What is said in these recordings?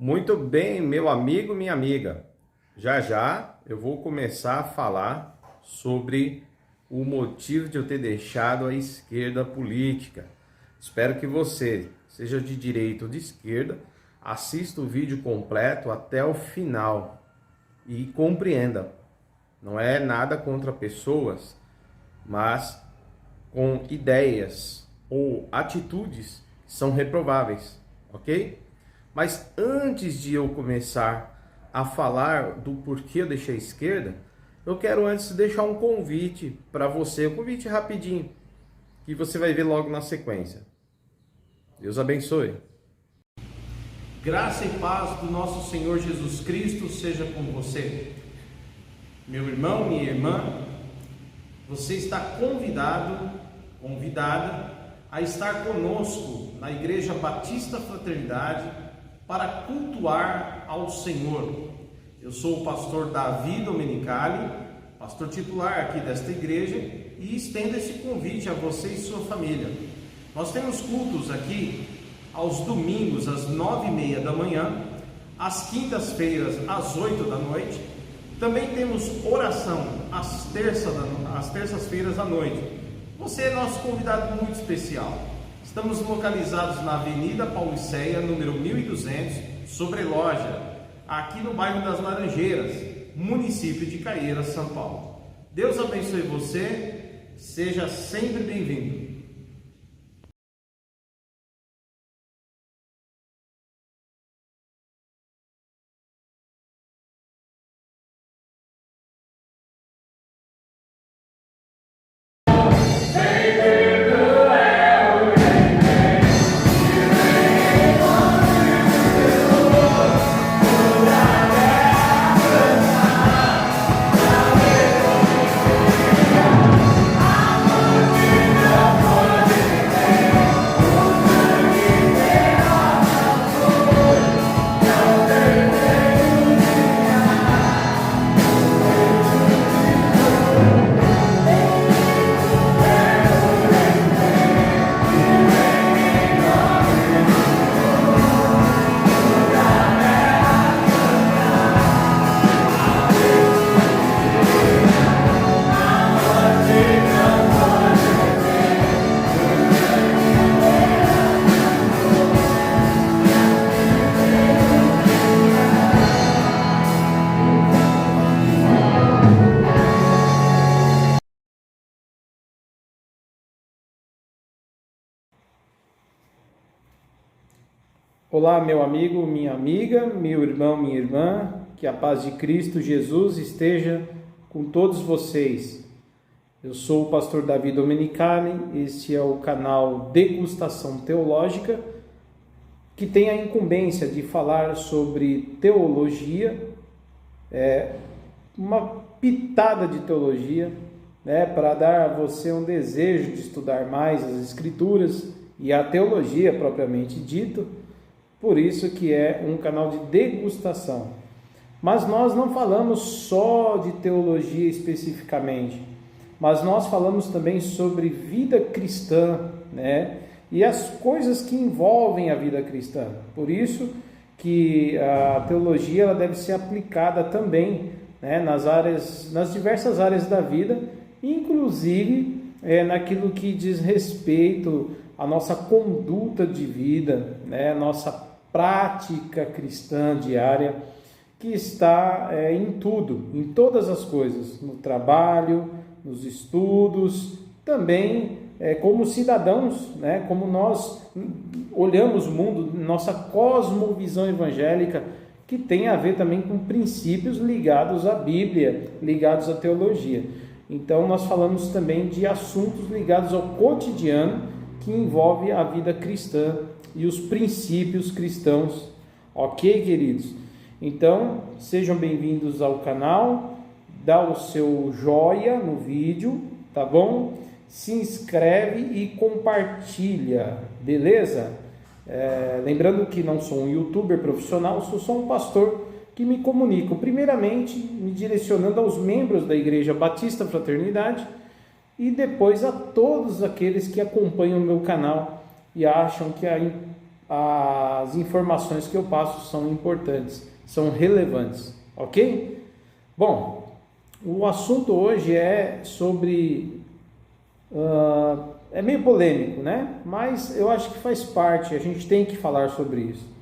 Muito bem, meu amigo, minha amiga. Já já eu vou começar a falar sobre o motivo de eu ter deixado a esquerda política. Espero que você, seja de direita ou de esquerda, assista o vídeo completo até o final e compreenda. Não é nada contra pessoas, mas com ideias ou atitudes que são reprováveis, ok? Mas antes de eu começar a falar do porquê eu deixei a esquerda, eu quero antes deixar um convite para você, um convite rapidinho, que você vai ver logo na sequência. Deus abençoe. Graça e paz do nosso Senhor Jesus Cristo seja com você. Meu irmão, minha irmã, você está convidada a estar conosco na Igreja Batista Fraternidade para cultuar ao Senhor. Eu sou o pastor Davi Domenicali, pastor titular aqui desta igreja, e estendo esse convite a você e sua família. Nós temos cultos aqui aos domingos às 9h30 da manhã, às quintas-feiras às 8 da noite. Também temos oração às terças-feiras à noite. Você é nosso convidado muito especial. Estamos localizados na Avenida Pauliceia, número 1200, Sobreloja, aqui no bairro das Laranjeiras, município de Caieiras, São Paulo. Deus abençoe você, seja sempre bem-vindo. Olá, meu amigo, minha amiga, meu irmão, minha irmã, que a paz de Cristo Jesus esteja com todos vocês. Eu sou o pastor Davi Domenicali, este é o canal Degustação Teológica, que tem a incumbência de falar sobre teologia, uma pitada de teologia, para dar a você um desejo de estudar mais as Escrituras e a teologia propriamente dito. Por isso que é um canal de degustação. Mas nós não falamos só de teologia especificamente, mas nós falamos também sobre vida cristã, e as coisas que envolvem a vida cristã. Por isso que a teologia ela deve ser aplicada também, nas diversas áreas da vida, inclusive naquilo que diz respeito à nossa conduta de vida, a nossa prática cristã diária, que está em tudo, em todas as coisas, no trabalho, nos estudos, também como cidadãos, como nós olhamos o mundo, nossa cosmovisão evangélica, que tem a ver também com princípios ligados à Bíblia, ligados à teologia. Então nós falamos também de assuntos ligados ao cotidiano, que envolve a vida cristã e os princípios cristãos. Ok, queridos? Então, sejam bem-vindos ao canal, dá o seu joia no vídeo, tá bom? Se inscreve e compartilha, beleza? Lembrando que não sou um youtuber profissional, sou só um pastor que me comunico, primeiramente me direcionando aos membros da Igreja Batista Fraternidade e depois a todos aqueles que acompanham o meu canal e acham que as informações que eu passo são importantes, são relevantes, ok? Bom, o assunto hoje é sobre... é meio polêmico, né? Mas eu acho que faz parte, a gente tem que falar sobre isso.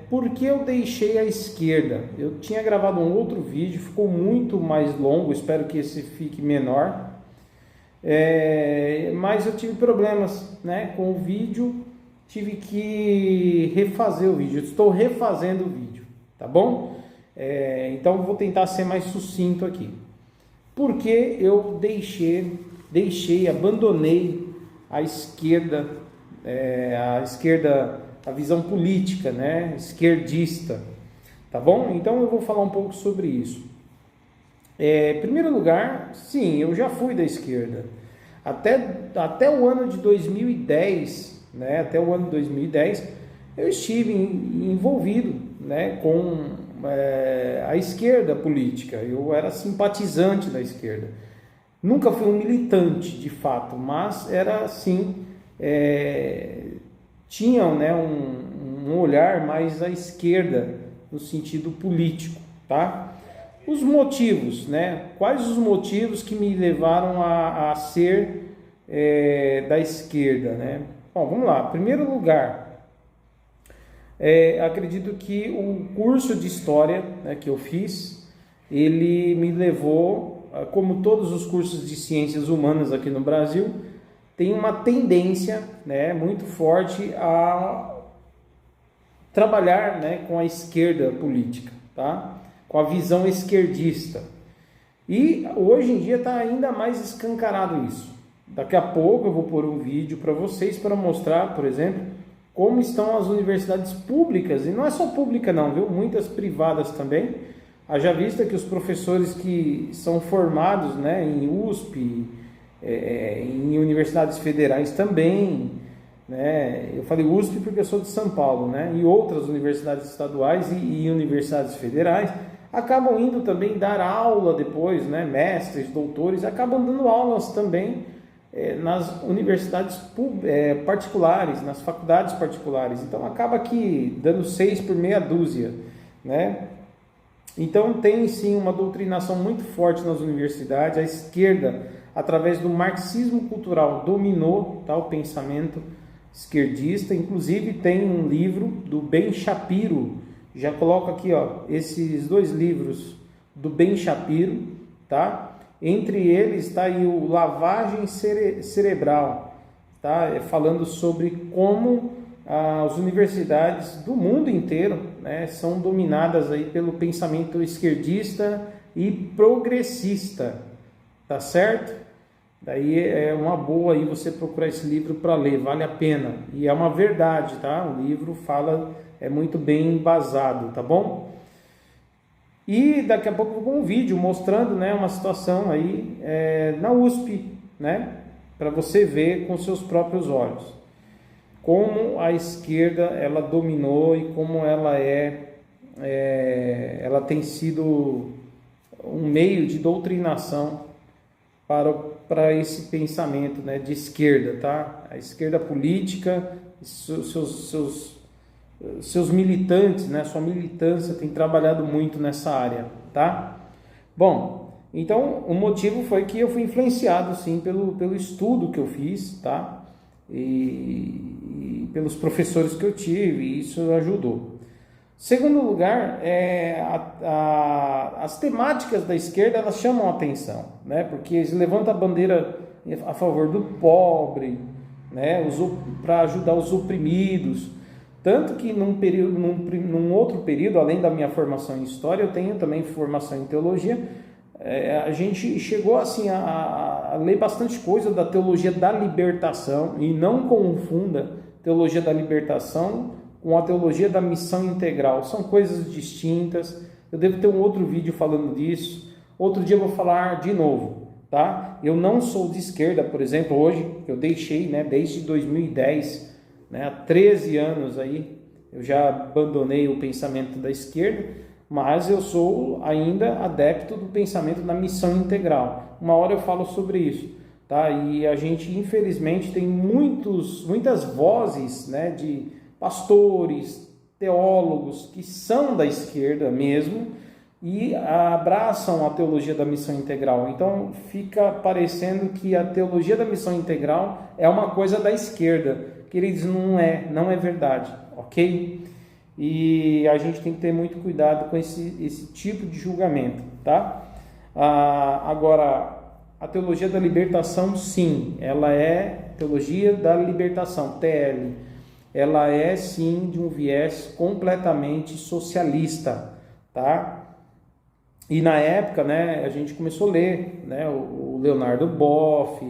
Por que eu deixei a esquerda? Eu tinha gravado um outro vídeo, ficou muito mais longo, espero que esse fique menor. Mas eu tive problemas, né, com o vídeo, tive que refazer o vídeo, estou refazendo o vídeo, tá bom? Então eu vou tentar ser mais sucinto aqui. Por que eu abandonei a esquerda, a visão política, né, esquerdista, tá bom? Então eu vou falar um pouco sobre isso. Em primeiro lugar, sim, eu já fui da esquerda. Até o ano de 2010, né, eu estive envolvido, né, com a esquerda política. Eu era simpatizante da esquerda. Nunca fui um militante, de fato, mas era assim, tinham, né, um olhar mais à esquerda no sentido político, tá? Os motivos, né? Quais os motivos que me levaram a ser da esquerda, né? Bom, vamos lá. Em primeiro lugar, acredito que o curso de História, né, que eu fiz, ele me levou, como todos os cursos de Ciências Humanas aqui no Brasil, tem uma tendência, né, muito forte a trabalhar, né, com a esquerda política, tá? Com a visão esquerdista. E hoje em dia está ainda mais escancarado isso. Daqui a pouco eu vou pôr um vídeo para vocês para mostrar, por exemplo, como estão as universidades públicas, e não é só pública não, viu? Muitas privadas também. Haja vista que os professores que são formados, né, em USP, em universidades federais também, né? Eu falei USP porque eu sou de São Paulo, né? E outras universidades estaduais e universidades federais acabam indo também dar aula depois, né? Mestres, doutores, acabam dando aulas também nas universidades particulares, nas faculdades particulares. Então acaba aqui dando 6 por meia dúzia, né? Então tem sim uma doutrinação muito forte nas universidades. A esquerda, através do marxismo cultural, dominou, tá, o pensamento esquerdista. Inclusive tem um livro do Ben Shapiro, já coloco aqui, ó, esses 2 livros do Ben Shapiro, tá? Entre eles está aí o Lavagem Cerebral, tá? Falando sobre como as universidades do mundo inteiro, né, são dominadas aí pelo pensamento esquerdista e progressista, tá certo? Daí é uma boa aí você procurar esse livro para ler, vale a pena. E é uma verdade, tá? O livro fala, é muito bem embasado, tá bom? E daqui a pouco eu vou com um vídeo mostrando, né, uma situação aí na USP, né? Para você ver com seus próprios olhos como a esquerda ela dominou e como ela ela tem sido um meio de doutrinação para esse pensamento, né, de esquerda, tá? A esquerda política, seus militantes, né, sua militância tem trabalhado muito nessa área, tá? Bom, então o motivo foi que eu fui influenciado, sim, pelo estudo que eu fiz, tá? E pelos professores que eu tive, e isso ajudou. Segundo lugar, as temáticas da esquerda elas chamam a atenção, né? Porque eles levantam a bandeira a favor do pobre, né? Para ajudar os oprimidos. Tanto que num outro período, além da minha formação em História, eu tenho também formação em Teologia. A gente chegou assim a ler bastante coisa da teologia da libertação, e não confunda teologia da libertação com a teologia da missão integral, são coisas distintas. Eu devo ter um outro vídeo falando disso, outro dia eu vou falar de novo, tá? Eu não sou de esquerda, por exemplo, hoje, eu deixei, né, desde 2010, né, há 13 anos aí, eu já abandonei o pensamento da esquerda, mas eu sou ainda adepto do pensamento da missão integral. Uma hora eu falo sobre isso. tá? E a gente, infelizmente, tem muitas vozes, né, de pastores, teólogos que são da esquerda mesmo e abraçam a teologia da missão integral. Então, fica parecendo que a teologia da missão integral é uma coisa da esquerda. Queridos, não é verdade, ok? E a gente tem que ter muito cuidado com esse tipo de julgamento, tá? Agora, a teologia da libertação, sim, ela é teologia da libertação, TL. Ela é, sim, de um viés completamente socialista, tá? E na época, né, a gente começou a ler, né, o Leonardo Boff,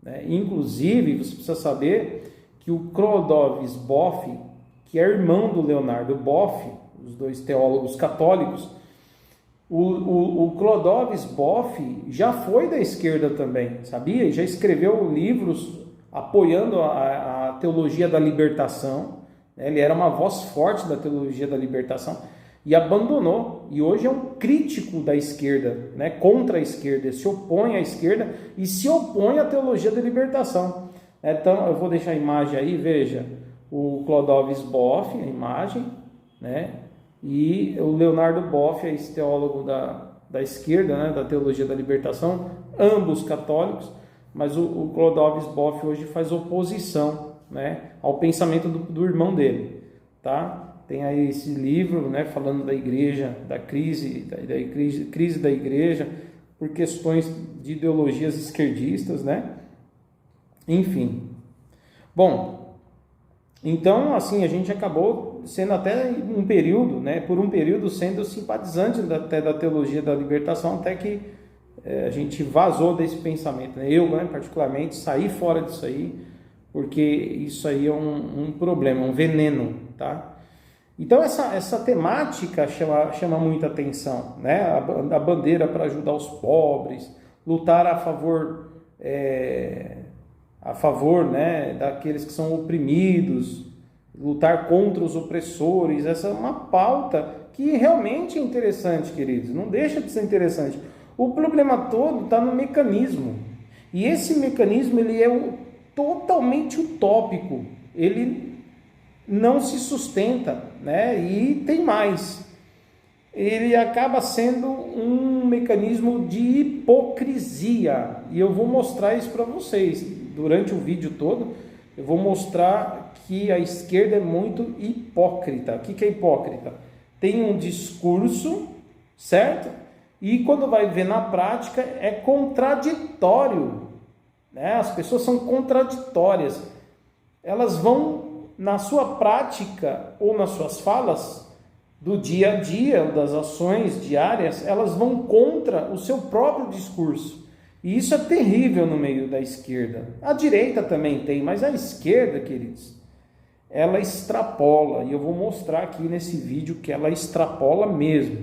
né? Inclusive, você precisa saber que o Clóvis Boff, que é irmão do Leonardo Boff, os dois teólogos católicos, o Clóvis Boff já foi da esquerda também, sabia? Já escreveu livros apoiando a teologia da libertação, né? Ele era uma voz forte da teologia da libertação e abandonou, e hoje é um crítico da esquerda, né? Contra a esquerda, se opõe à esquerda e se opõe à teologia da libertação. Então, eu vou deixar a imagem aí, veja, o Clóvis Boff, a imagem, né? E o Leonardo Boff, esse teólogo da esquerda, né? Da teologia da libertação, ambos católicos, mas o Clóvis Boff hoje faz oposição, né? Ao pensamento do irmão dele, tá? Tem aí esse livro, né? Falando da igreja, da crise da igreja, por questões de ideologias esquerdistas, né? Enfim. Bom, então, assim, a gente acabou sendo até um período, né, por um período sendo simpatizante até da teologia da libertação, até que a gente vazou desse pensamento, né? Eu, né, particularmente, saí fora disso aí, porque isso aí é um problema, um veneno, tá? Então, essa temática chama muita atenção, né? A bandeira para ajudar os pobres, lutar a favor, né, daqueles que são oprimidos, lutar contra os opressores. Essa é uma pauta que realmente é interessante, queridos, não deixa de ser interessante. O problema todo está no mecanismo, e esse mecanismo ele é totalmente utópico, ele não se sustenta, né? E tem mais, ele acaba sendo um mecanismo de hipocrisia, e eu vou mostrar isso para vocês durante o vídeo todo. Eu vou mostrar que a esquerda é muito hipócrita. O que é hipócrita? Tem um discurso, certo? E quando vai ver na prática é contraditório, né? As pessoas são contraditórias, elas vão na sua prática ou nas suas falas do dia a dia, das ações diárias, elas vão contra o seu próprio discurso. E isso é terrível no meio da esquerda. A direita também tem, mas a esquerda, queridos, ela extrapola. E eu vou mostrar aqui nesse vídeo que ela extrapola mesmo,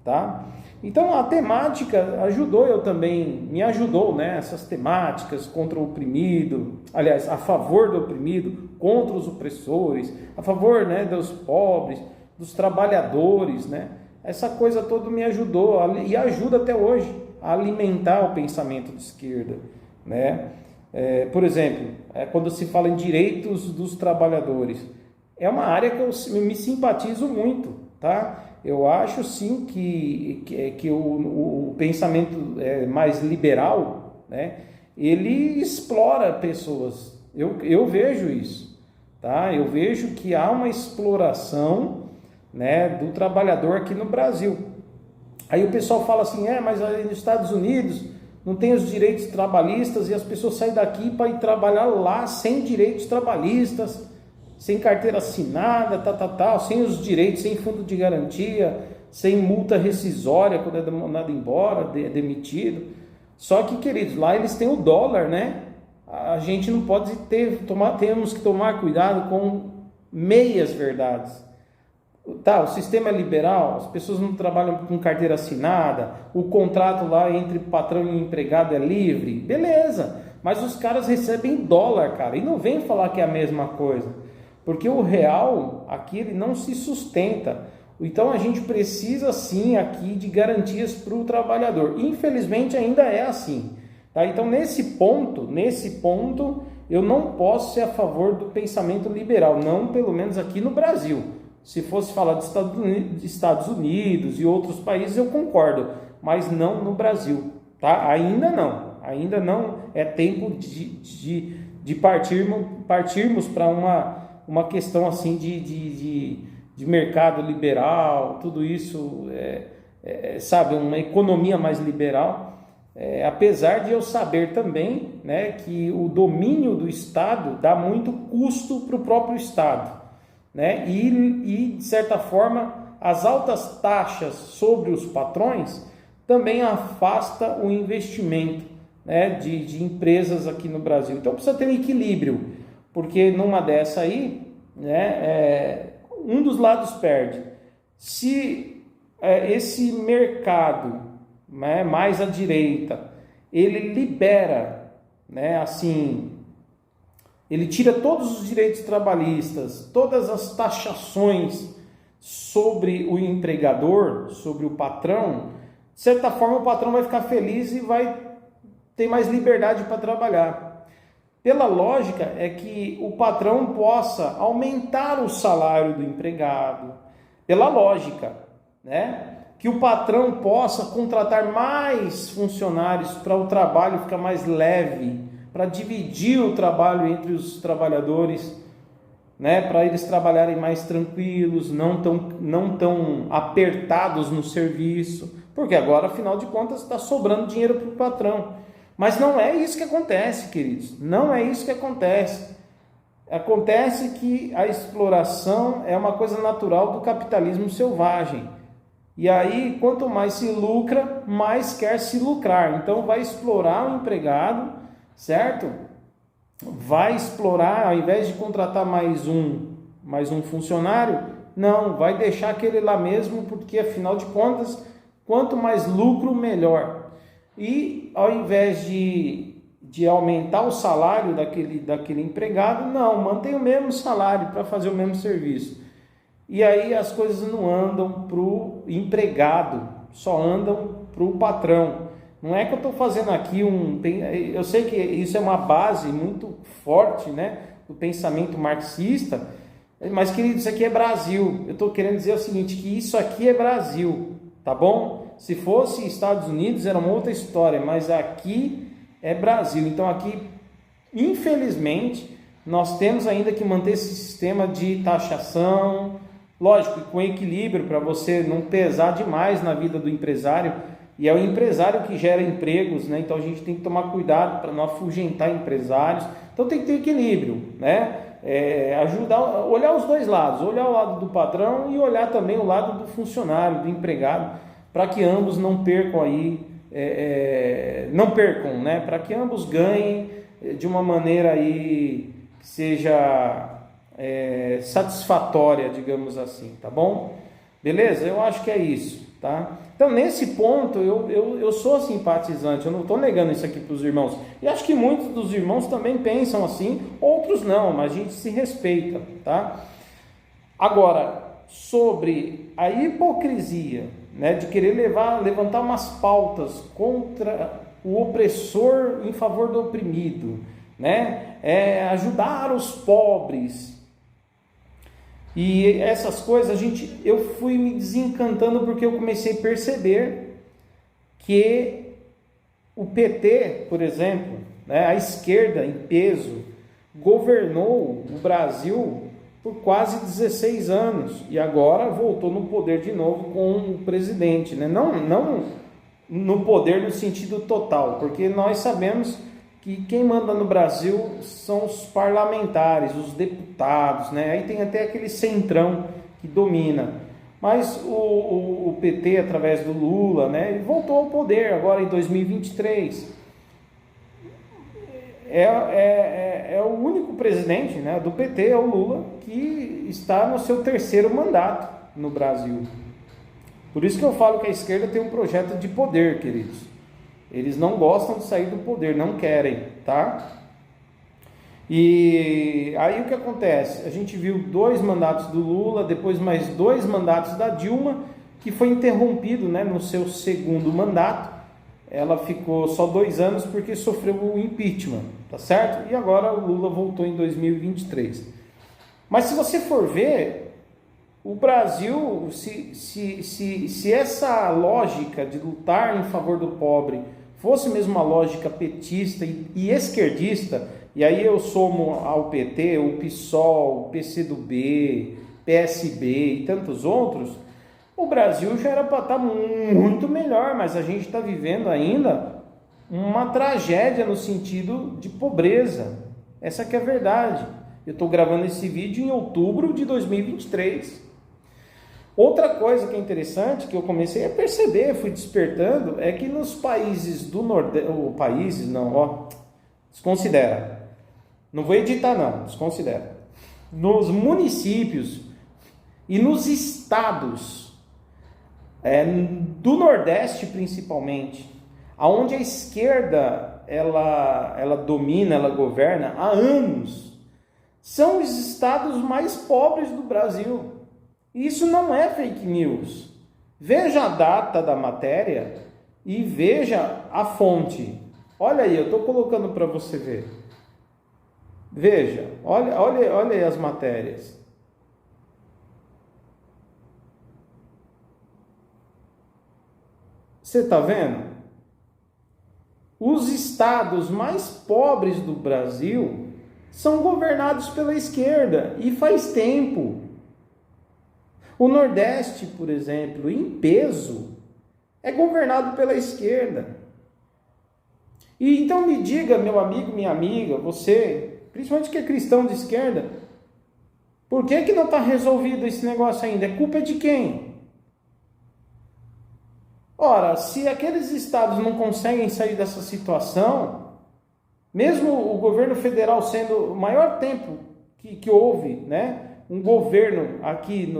tá? Então a temática ajudou eu também, me ajudou, né? Essas temáticas contra o oprimido, aliás, a favor do oprimido, contra os opressores, a favor, né, dos pobres, dos trabalhadores, né? Essa coisa toda me ajudou e ajuda até hoje a alimentar o pensamento de esquerda, né? Por exemplo, quando se fala em direitos dos trabalhadores, é uma área que eu me simpatizo muito, tá? Eu acho sim que o pensamento mais liberal, né, ele explora pessoas. Eu vejo isso, tá? Eu vejo que há uma exploração, né, do trabalhador aqui no Brasil. Aí o pessoal fala assim, mas aí nos Estados Unidos não tem os direitos trabalhistas e as pessoas saem daqui para ir trabalhar lá sem direitos trabalhistas, sem carteira assinada, sem os direitos, sem fundo de garantia, sem multa rescisória quando é mandado embora, demitido. Só que, queridos, lá eles têm o dólar, né? A gente não pode temos que tomar cuidado com meias verdades. Tá, o sistema é liberal, as pessoas não trabalham com carteira assinada, o contrato lá entre patrão e empregado é livre, beleza, mas os caras recebem dólar, cara, e não vem falar que é a mesma coisa, porque o real aqui ele não se sustenta. Então a gente precisa sim aqui de garantias para o trabalhador. Infelizmente ainda é assim, Tá? Então, nesse ponto, eu não posso ser a favor do pensamento liberal, não pelo menos aqui no Brasil. Se fosse falar de Estados Unidos e outros países, eu concordo, mas não no Brasil. Tá? Ainda não é tempo de partirmos para uma questão assim de mercado liberal, tudo isso, sabe, uma economia mais liberal. Apesar de eu saber também, né, que o domínio do Estado dá muito custo para o próprio Estado, né, e de certa forma as altas taxas sobre os patrões também afasta o investimento, né, de empresas aqui no Brasil. Então precisa ter um equilíbrio, porque numa dessa aí, né, um dos lados perde. Se esse mercado, né, mais à direita, ele libera, né, assim, ele tira todos os direitos trabalhistas, todas as taxações sobre o empregador, sobre o patrão, de certa forma o patrão vai ficar feliz e vai ter mais liberdade para trabalhar. Pela lógica é que o patrão possa aumentar o salário do empregado, pela lógica, né? Que o patrão possa contratar mais funcionários para o trabalho ficar mais leve, para dividir o trabalho entre os trabalhadores, né, para eles trabalharem mais tranquilos, não tão apertados no serviço, porque agora, afinal de contas, está sobrando dinheiro para o patrão. Mas não é isso que acontece, queridos, não é isso que acontece. Acontece que a exploração é uma coisa natural do capitalismo selvagem. E aí, quanto mais se lucra, mais quer se lucrar. Então, vai explorar o empregado, certo? Vai explorar, ao invés de contratar mais um funcionário, não, vai deixar aquele lá mesmo, porque, afinal de contas, quanto mais lucro, melhor. E, ao invés de aumentar o salário daquele empregado, não, mantém o mesmo salário para fazer o mesmo serviço. E aí as coisas não andam para o empregado, só andam para o patrão. Não é que eu estou fazendo aqui eu sei que isso é uma base muito forte, né, do pensamento marxista, mas, querido, isso aqui é Brasil. Eu estou querendo dizer o seguinte, que isso aqui é Brasil, tá bom? Se fosse Estados Unidos era uma outra história, mas aqui é Brasil. Então aqui, infelizmente, nós temos ainda que manter esse sistema de taxação, lógico, com equilíbrio, para você não pesar demais na vida do empresário, e é o empresário que gera empregos, né? Então a gente tem que tomar cuidado para não afugentar empresários. Então tem que ter equilíbrio, né? Ajudar, olhar os dois lados, olhar o lado do patrão e olhar também o lado do funcionário, do empregado, para que ambos não percam aí, né? Para que ambos ganhem de uma maneira aí que seja satisfatória, digamos assim, tá bom? Beleza? Eu acho que é isso, tá? Então, nesse ponto, eu sou simpatizante, eu não estou negando isso aqui para os irmãos. E acho que muitos dos irmãos também pensam assim, outros não, mas a gente se respeita, tá? Agora, sobre a hipocrisia, né, de querer levantar umas pautas contra o opressor em favor do oprimido, né? Ajudar os pobres. E essas coisas, eu fui me desencantando porque eu comecei a perceber que o PT, por exemplo, né, a esquerda em peso, governou o Brasil por quase 16 anos e agora voltou no poder de novo com o presidente, né? Não no poder no sentido total, porque nós sabemos que quem manda no Brasil são os parlamentares, os deputados, né? Aí tem até aquele centrão que domina. Mas o PT, através do Lula, né, ele voltou ao poder agora em 2023. É o único presidente, né, do PT, é o Lula, que está no seu terceiro mandato no Brasil. Por isso que eu falo que a esquerda tem um projeto de poder, queridos. Eles não gostam de sair do poder, não querem, tá? E aí o que acontece? A gente viu 2 mandatos do Lula, depois mais 2 mandatos da Dilma, que foi interrompido, né, no seu segundo mandato, ela ficou só 2 anos porque sofreu o impeachment, tá certo? E agora o Lula voltou em 2023. Mas se você for ver, o Brasil, se essa lógica de lutar em favor do pobre fosse mesmo uma lógica petista e esquerdista, e aí eu somo ao PT, o PSOL, o PCdoB, PSB e tantos outros, o Brasil já era para estar muito melhor, mas a gente está vivendo ainda uma tragédia no sentido de pobreza. Essa que é a verdade. Eu estou gravando esse vídeo em outubro de 2023. Outra coisa que é interessante, que eu comecei a perceber, fui despertando, é que nos países do Nordeste, desconsidera. Não vou editar não, desconsidera. Nos municípios e nos estados do Nordeste principalmente, aonde a esquerda ela domina, ela governa há anos, são os estados mais pobres do Brasil. Isso não é fake news. Veja a data da matéria e veja a fonte. Olha aí, eu estou colocando para você ver. Veja, olha aí as matérias. Você está vendo? Os estados mais pobres do Brasil são governados pela esquerda e faz tempo. O Nordeste, por exemplo, em peso, é governado pela esquerda. E então me diga, meu amigo, minha amiga, você, principalmente que é cristão de esquerda, por que não está resolvido esse negócio ainda? É culpa de quem? Ora, se aqueles estados não conseguem sair dessa situação, mesmo o governo federal sendo o maior tempo que houve, né? Um governo aqui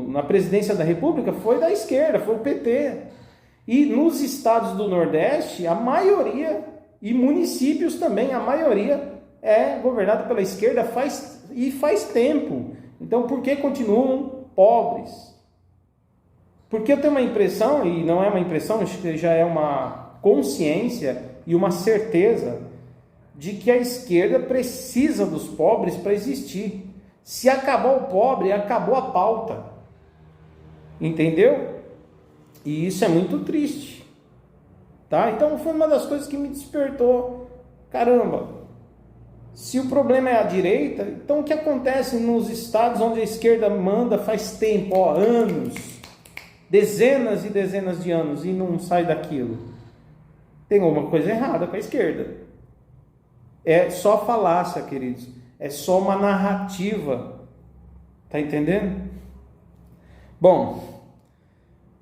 na presidência da República foi da esquerda, foi o PT. E nos estados do Nordeste, a maioria, e municípios também, a maioria é governada pela esquerda faz tempo. Então, por que continuam pobres? Porque eu tenho uma impressão, e não é uma impressão, acho que já é uma consciência e uma certeza de que a esquerda precisa dos pobres para existir. Se acabar o pobre, acabou a pauta. Entendeu? E isso é muito triste. Tá? Então foi uma das coisas que me despertou. Caramba, se o problema é a direita, então o que acontece nos estados onde a esquerda manda faz tempo, anos, dezenas e dezenas de anos, e não sai daquilo? Tem alguma coisa errada com a esquerda. É só falácia, queridos. É só uma narrativa. Tá entendendo? Bom,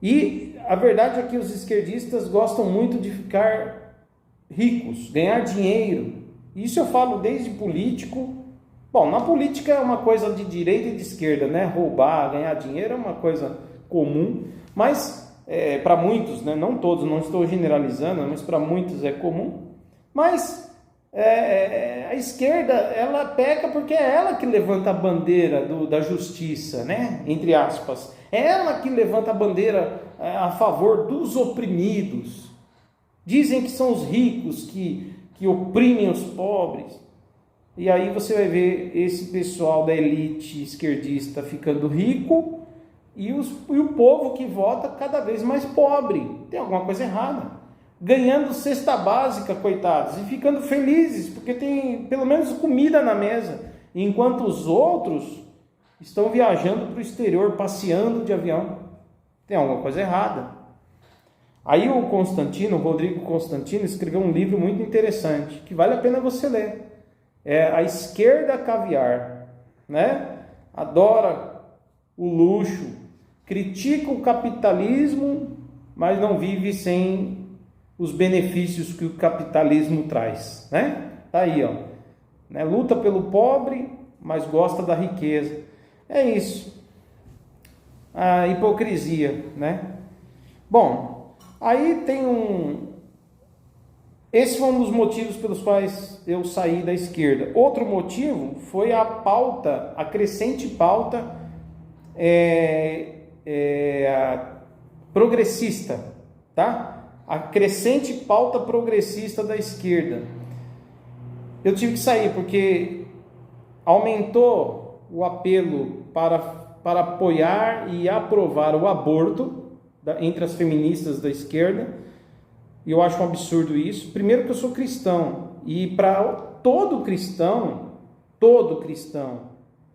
e a verdade é que os esquerdistas gostam muito de ficar ricos, ganhar dinheiro. Isso eu falo desde político. Bom, na política é uma coisa de direita e de esquerda, né? Roubar, ganhar dinheiro é uma coisa comum, mas para muitos, né? Não todos, não estou generalizando, mas para muitos é comum. Mas a esquerda, ela peca porque é ela que levanta a bandeira da justiça, né? Entre aspas. É ela que levanta a bandeira a favor dos oprimidos. Dizem que são os ricos que oprimem os pobres. E aí você vai ver esse pessoal da elite esquerdista ficando rico e o povo que vota cada vez mais pobre. Tem alguma coisa errada. Ganhando cesta básica, coitados, e ficando felizes, porque tem pelo menos comida na mesa, enquanto os outros estão viajando para o exterior, passeando de avião. Tem alguma coisa errada. Aí o Rodrigo Constantino, escreveu um livro muito interessante, que vale a pena você ler. É A Esquerda Caviar, né? Adora o luxo, critica o capitalismo, mas não vive sem os benefícios que o capitalismo traz, né? Tá aí, ó. Né? Luta pelo pobre, mas gosta da riqueza. É isso. A hipocrisia, né? Bom, aí tem esse foi um dos motivos pelos quais eu saí da esquerda. Outro motivo foi a crescente pauta progressista, tá? a crescente pauta progressista da esquerda. Eu tive que sair porque aumentou o apelo para apoiar e aprovar o aborto entre as feministas da esquerda, e eu acho um absurdo isso. Primeiro que eu sou cristão, e para todo cristão,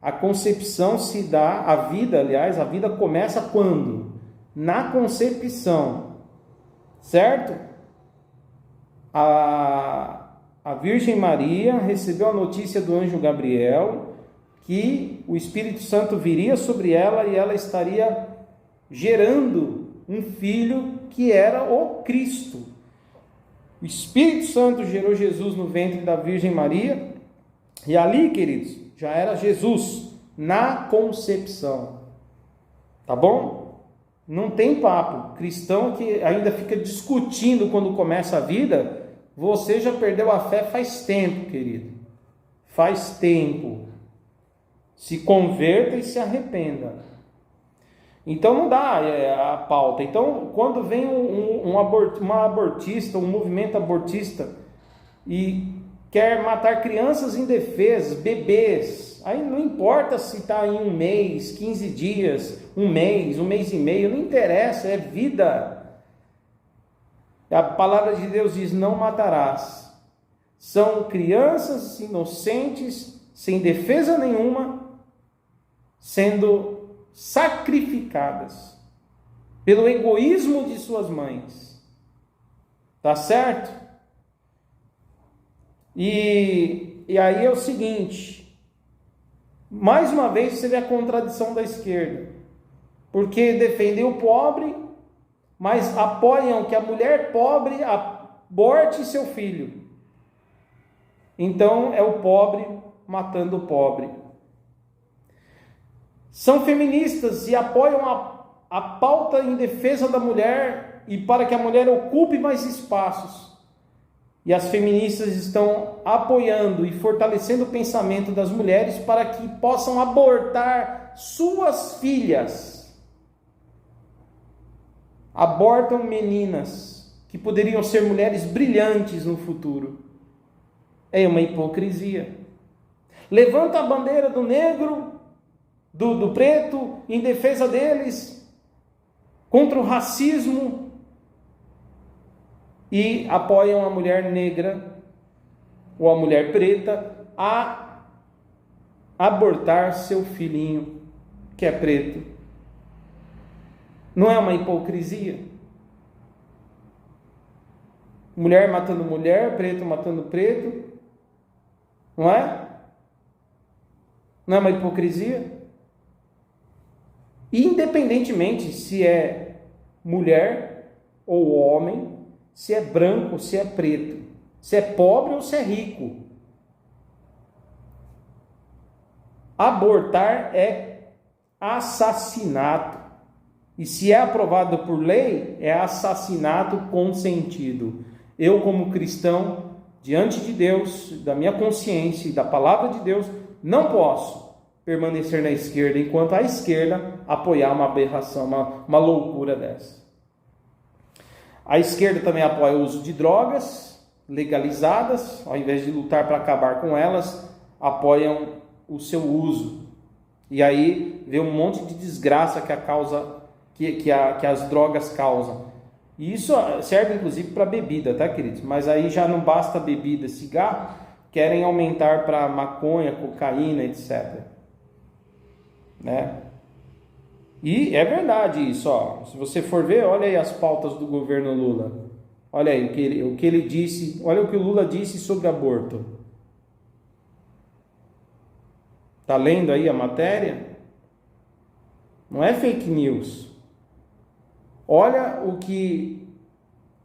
a concepção se dá, a vida começa quando? Na concepção, certo? A Virgem Maria recebeu a notícia do anjo Gabriel que o Espírito Santo viria sobre ela e ela estaria gerando um filho que era o Cristo. O Espírito Santo gerou Jesus no ventre da Virgem Maria, e ali, queridos, já era Jesus na concepção. Tá bom? Não tem papo. Cristão que ainda fica discutindo quando começa a vida, você já perdeu a fé faz tempo, querido. Faz tempo. Se converta e se arrependa. Então não dá a pauta. Então, quando vem uma abortista, um movimento abortista, e quer matar crianças indefesas, bebês, aí não importa se está em 1 mês, 15 dias, 1 mês e meio, não interessa, é vida. A palavra de Deus diz: não matarás. São crianças inocentes, sem defesa nenhuma, sendo sacrificadas pelo egoísmo de suas mães. Tá certo? E aí é o seguinte, mais uma vez você vê a contradição da esquerda, porque defendem o pobre, mas apoiam que a mulher pobre aborte seu filho. Então é o pobre matando o pobre. São feministas e apoiam a pauta em defesa da mulher e para que a mulher ocupe mais espaços. E as feministas estão apoiando e fortalecendo o pensamento das mulheres para que possam abortar suas filhas. Abortam meninas que poderiam ser mulheres brilhantes no futuro. É uma hipocrisia. Levanta a bandeira do negro, do preto, em defesa deles, contra o racismo, e apoiam a mulher negra ou a mulher preta a abortar seu filhinho que é preto. Não é uma hipocrisia? Mulher matando mulher, preto matando preto, não é? Não é uma hipocrisia? Independentemente se é mulher ou homem, se é branco ou se é preto, se é pobre ou se é rico. Abortar é assassinato. E se é aprovado por lei, é assassinato consentido. Eu, como cristão, diante de Deus, da minha consciência e da palavra de Deus, não posso permanecer na esquerda, enquanto a esquerda apoiar uma aberração, uma loucura dessa. A esquerda também apoia o uso de drogas legalizadas, ao invés de lutar para acabar com elas, apoiam o seu uso. E aí vê um monte de desgraça que as drogas causam. E isso serve inclusive para bebida, tá, queridos? Mas aí já não basta bebida, cigarro, querem aumentar para maconha, cocaína, etc. Né? E é verdade isso, ó. Se você for ver, olha aí as pautas do governo Lula. Olha aí o que ele disse, olha o que o Lula disse sobre aborto. Tá lendo aí a matéria? Não é fake news. Olha o que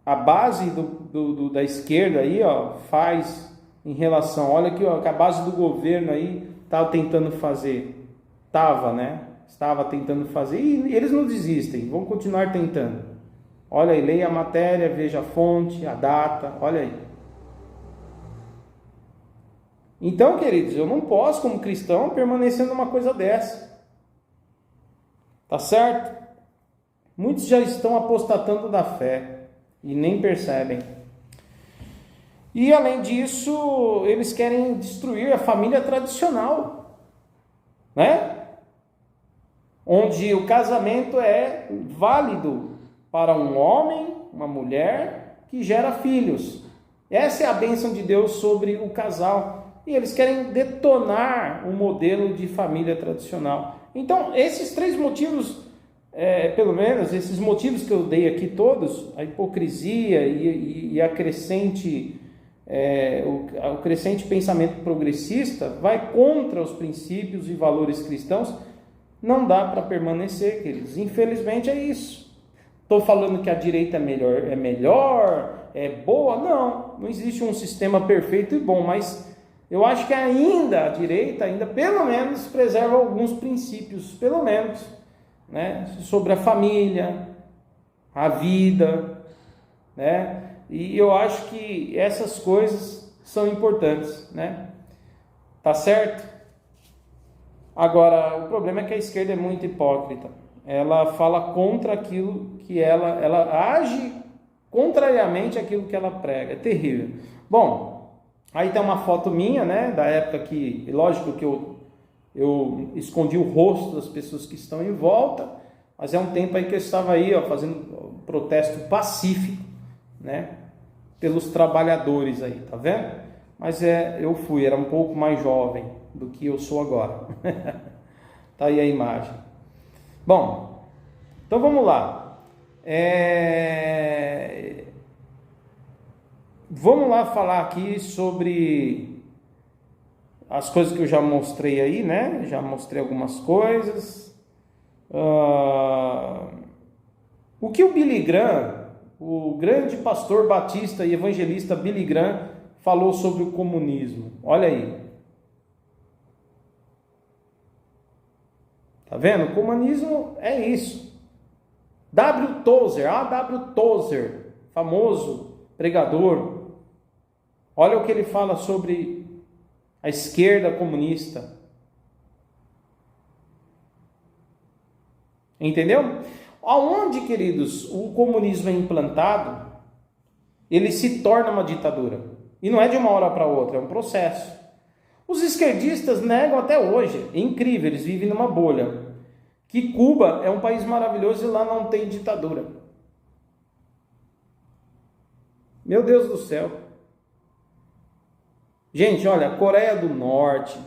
a base da esquerda aí, ó, faz em relação, olha aqui, ó, que a base do governo aí estava tentando fazer. Estava tentando fazer, e eles não desistem, vão continuar tentando. Olha aí, leia a matéria, veja a fonte, a data, olha aí. Então, queridos, eu não posso, como cristão, permanecer numa coisa dessa. Tá certo? Muitos já estão apostatando da fé. e nem percebem. E além disso, eles querem destruir a família tradicional, né? Onde o casamento é válido para um homem, uma mulher que gera filhos. Essa é a bênção de Deus sobre o casal. E eles querem detonar o modelo de família tradicional. Então, esses três motivos, pelo menos, esses motivos que eu dei aqui todos, a hipocrisia e a crescente, o crescente pensamento progressista, vai contra os princípios e valores cristãos, não dá para permanecer, queridos. Infelizmente é isso. Estou falando que a direita é melhor, é boa? Não existe um sistema perfeito e bom, mas eu acho que ainda a direita, pelo menos, preserva alguns princípios, pelo menos, né? Sobre a família, a vida, né? E eu acho que essas coisas são importantes, né? Tá certo? Agora, o problema é que a esquerda é muito hipócrita. Ela fala contra aquilo que ela age contrariamente àquilo que ela prega. É terrível. Bom, aí tem uma foto minha, né, da época que, lógico que eu escondi o rosto das pessoas que estão em volta, mas é um tempo aí que eu estava aí, ó, fazendo um protesto pacífico, né, pelos trabalhadores aí, tá vendo? Mas eu era um pouco mais jovem do que eu sou agora. Tá aí a imagem. Bom, então vamos lá. Vamos lá falar aqui sobre as coisas que eu já mostrei aí, né? Já mostrei algumas coisas. O que o Billy Graham, o grande pastor batista e evangelista Billy Graham, falou sobre o comunismo? Olha aí. Tá vendo? O comunismo é isso. A.W. Tozer, famoso pregador. Olha o que ele fala sobre a esquerda comunista. Entendeu? Aonde, queridos, o comunismo é implantado, ele se torna uma ditadura. E não é de uma hora para outra, é um processo. Os esquerdistas negam até hoje. É incrível, eles vivem numa bolha. Que Cuba é um país maravilhoso e lá não tem ditadura. Meu Deus do céu. Gente, olha, a Coreia do Norte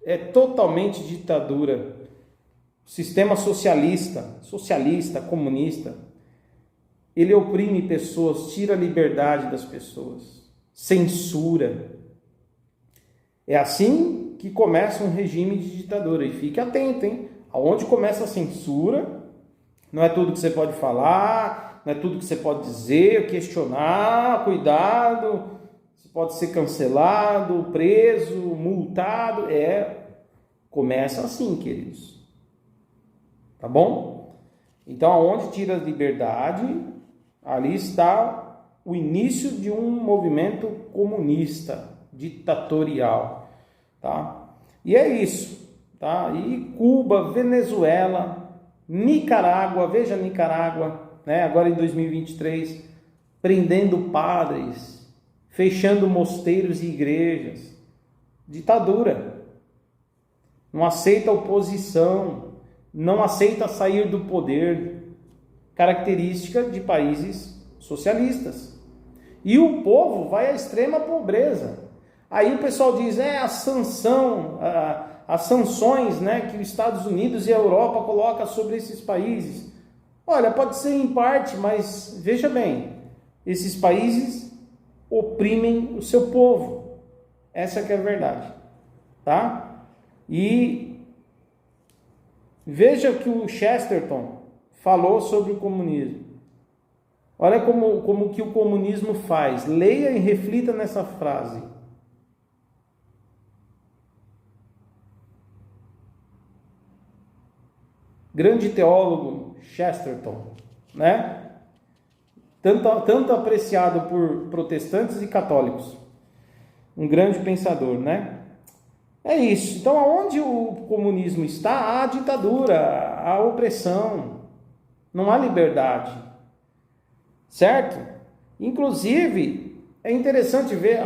é totalmente ditadura. Sistema socialista, comunista. Ele oprime pessoas, tira a liberdade das pessoas. Censura. É assim que começa um regime de ditadura. E fique atento, hein? Aonde começa a censura, não é tudo que você pode falar, não é tudo que você pode dizer, questionar, cuidado, você pode ser cancelado, preso, multado, começa assim, queridos. Tá bom? Então, aonde tira a liberdade, ali está o início de um movimento comunista, ditatorial, tá? E é isso. Tá? E Cuba, Venezuela, Nicarágua, veja Nicarágua, né? Agora em 2023, prendendo padres, fechando mosteiros e igrejas, ditadura, não aceita oposição, não aceita sair do poder, característica de países socialistas. E o povo vai à extrema pobreza. Aí o pessoal diz, a sanção, as sanções, né, que os Estados Unidos e a Europa colocam sobre esses países. Olha, pode ser em parte, mas veja bem, esses países oprimem o seu povo. Essa que é a verdade, tá? E veja o que o Chesterton falou sobre o comunismo. Olha como que o comunismo faz. Leia e reflita nessa frase. Grande teólogo Chesterton, né? Tanto apreciado por protestantes e católicos. Um grande pensador, né? É isso. Então, aonde o comunismo está, há a ditadura, há a opressão, não há liberdade. Certo? Inclusive, é interessante ver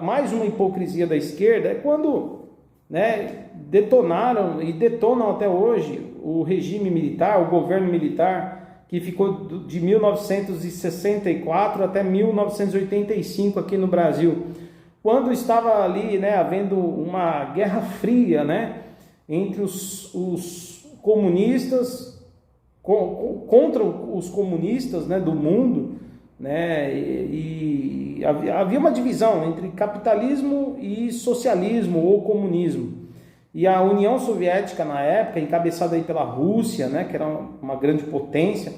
mais uma hipocrisia da esquerda, é quando, né, detonaram e detonam até hoje o regime militar, o governo militar, que ficou de 1964 até 1985 aqui no Brasil, quando estava ali, né, havendo uma guerra fria, né, entre os comunistas, contra os comunistas, né, do mundo, né, e havia uma divisão entre capitalismo e socialismo ou comunismo. E a União Soviética, na época, encabeçada aí pela Rússia, né, que era uma grande potência,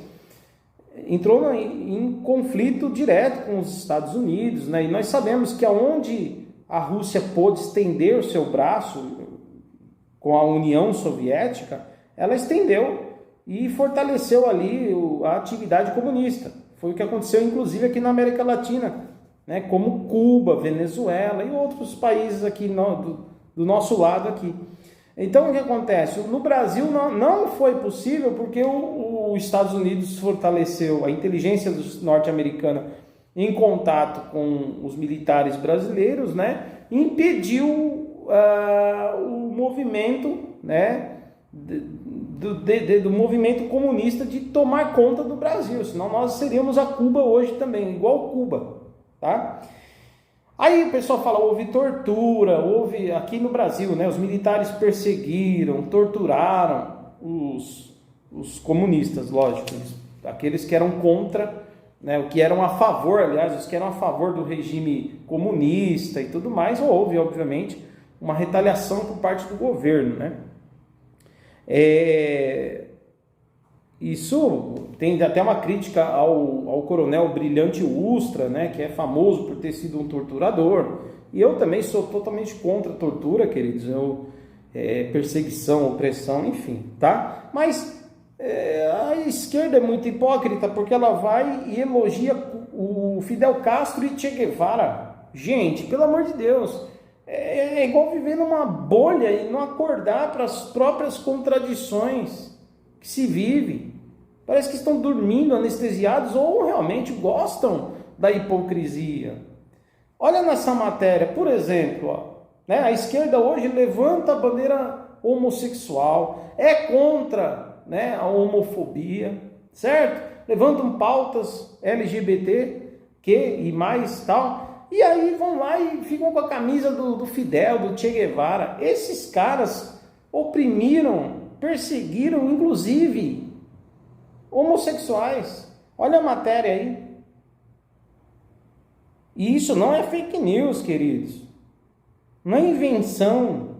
entrou em conflito direto com os Estados Unidos, né, e nós sabemos que aonde a Rússia pôde estender o seu braço com a União Soviética, ela estendeu e fortaleceu ali a atividade comunista. Foi o que aconteceu, inclusive, aqui na América Latina, né, como Cuba, Venezuela e outros países aqui do nosso lado aqui. Então, o que acontece? No Brasil não foi possível porque os Estados Unidos fortaleceu a inteligência norte-americana em contato com os militares brasileiros, né, e impediu o movimento, né, do movimento comunista de tomar conta do Brasil, senão nós seríamos a Cuba hoje também, igual Cuba, tá? Aí o pessoal fala, houve tortura, houve aqui no Brasil, né, os militares perseguiram, torturaram os comunistas, lógico, aqueles que eram contra, né, o que eram a favor, aliás, os que eram a favor do regime comunista e tudo mais, houve, obviamente, uma retaliação por parte do governo, né? Isso tem até uma crítica ao coronel Brilhante Ustra, né, que é famoso por ter sido um torturador, e eu também sou totalmente contra a tortura, queridos, perseguição, opressão, enfim, tá? Mas a esquerda é muito hipócrita, porque ela vai e elogia o Fidel Castro e Che Guevara. Gente, pelo amor de Deus, é igual viver numa bolha e não acordar para as próprias contradições que se vive. Parece que estão dormindo, anestesiados, ou realmente gostam da hipocrisia. Olha nessa matéria, por exemplo, ó, né, a esquerda hoje levanta a bandeira homossexual, é contra, né, a homofobia, certo? Levantam pautas LGBT, e mais tal. E aí vão lá e ficam com a camisa do Fidel, do Che Guevara. Esses caras oprimiram, perseguiram, inclusive, homossexuais. Olha a matéria aí. E isso não é fake news, queridos. Não é invenção.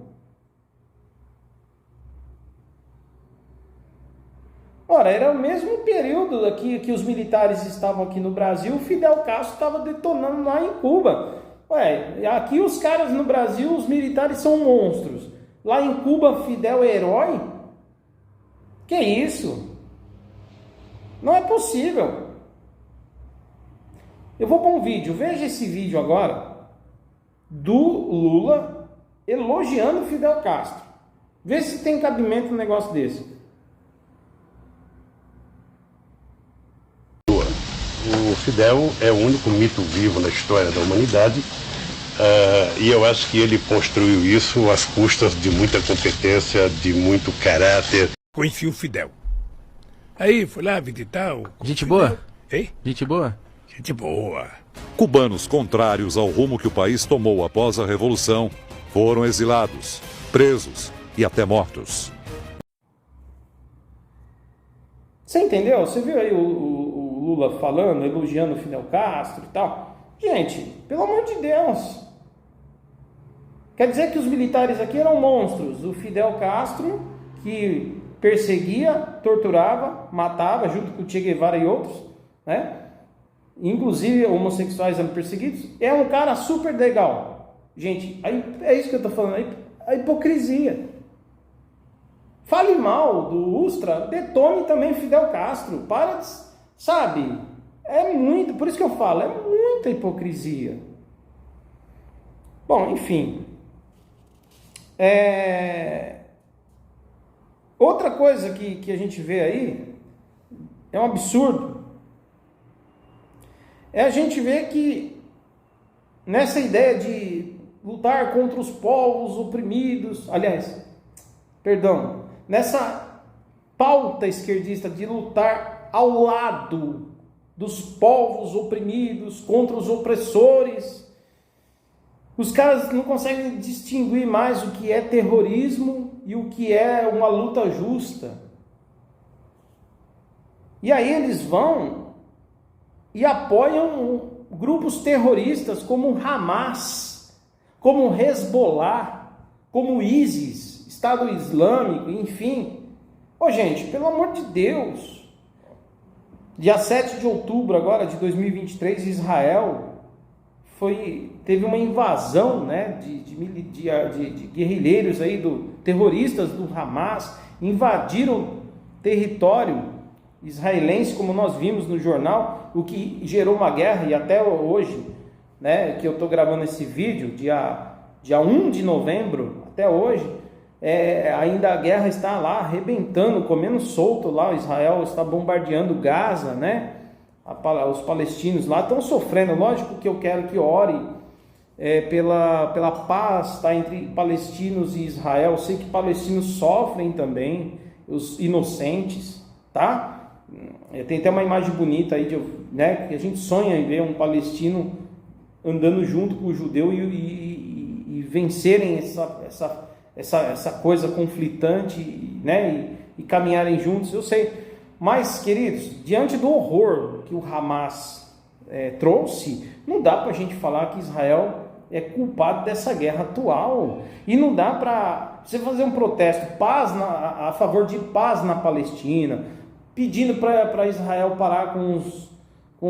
Ora, era o mesmo período aqui que os militares estavam aqui no Brasil, o Fidel Castro estava detonando lá em Cuba. Ué, aqui os caras no Brasil, os militares são monstros. Lá em Cuba, Fidel é herói? Que isso? Não é possível. Eu vou pôr um vídeo, veja esse vídeo agora, do Lula elogiando Fidel Castro. Vê se tem cabimento um negócio desse. O Fidel é o único mito vivo na história da humanidade, e eu acho que ele construiu isso às custas de muita competência, de muito caráter. Conheci o Fidel. Aí fui lá visitar o... Gente boa? Hein? Gente boa? Gente boa. Cubanos contrários ao rumo que o país tomou após a Revolução foram exilados, presos e até mortos. Você entendeu? Você viu aí o Lula falando, elogiando o Fidel Castro e tal? Gente, pelo amor de Deus. Quer dizer que os militares aqui eram monstros. O Fidel Castro, que perseguia, torturava, matava, junto com o Che Guevara e outros, né? Inclusive homossexuais eram perseguidos. É um cara super legal. Gente, aí, é isso que eu estou falando, a hipocrisia. Fale mal do Ustra, detone também Fidel Castro. Para de, sabe? É muito, por isso que eu falo, é muita hipocrisia. Bom, enfim. Outra coisa que a gente vê aí é um absurdo. a gente ver que nessa ideia de lutar contra os povos oprimidos, nessa pauta esquerdista de lutar ao lado dos povos oprimidos, contra os opressores, os caras não conseguem distinguir mais o que é terrorismo e o que é uma luta justa. E aí eles vão e apoiam grupos terroristas como Hamas, como Hezbollah, como ISIS, Estado Islâmico, enfim. Gente, pelo amor de Deus, dia 7 de outubro agora de 2023, Israel teve uma invasão, né, de guerrilheiros aí, terroristas do Hamas, invadiram território israelense, como nós vimos no jornal, o que gerou uma guerra, e até hoje, né, que eu estou gravando esse vídeo, dia 1 de novembro, até hoje, ainda a guerra está lá arrebentando, comendo solto lá. Israel está bombardeando Gaza, né? Os palestinos lá estão sofrendo. Lógico que eu quero que ore pela paz, tá, entre palestinos e Israel. Eu sei que palestinos sofrem também, os inocentes, tá? Tem até uma imagem bonita aí, né, que a gente sonha em ver um palestino andando junto com o judeu e vencerem essa coisa conflitante, né, e caminharem juntos. Eu sei, mas, queridos, diante do horror que o Hamas trouxe, não dá para a gente falar que Israel é culpado dessa guerra atual, e não dá para você fazer um protesto a favor de paz na Palestina, pedindo para Israel parar com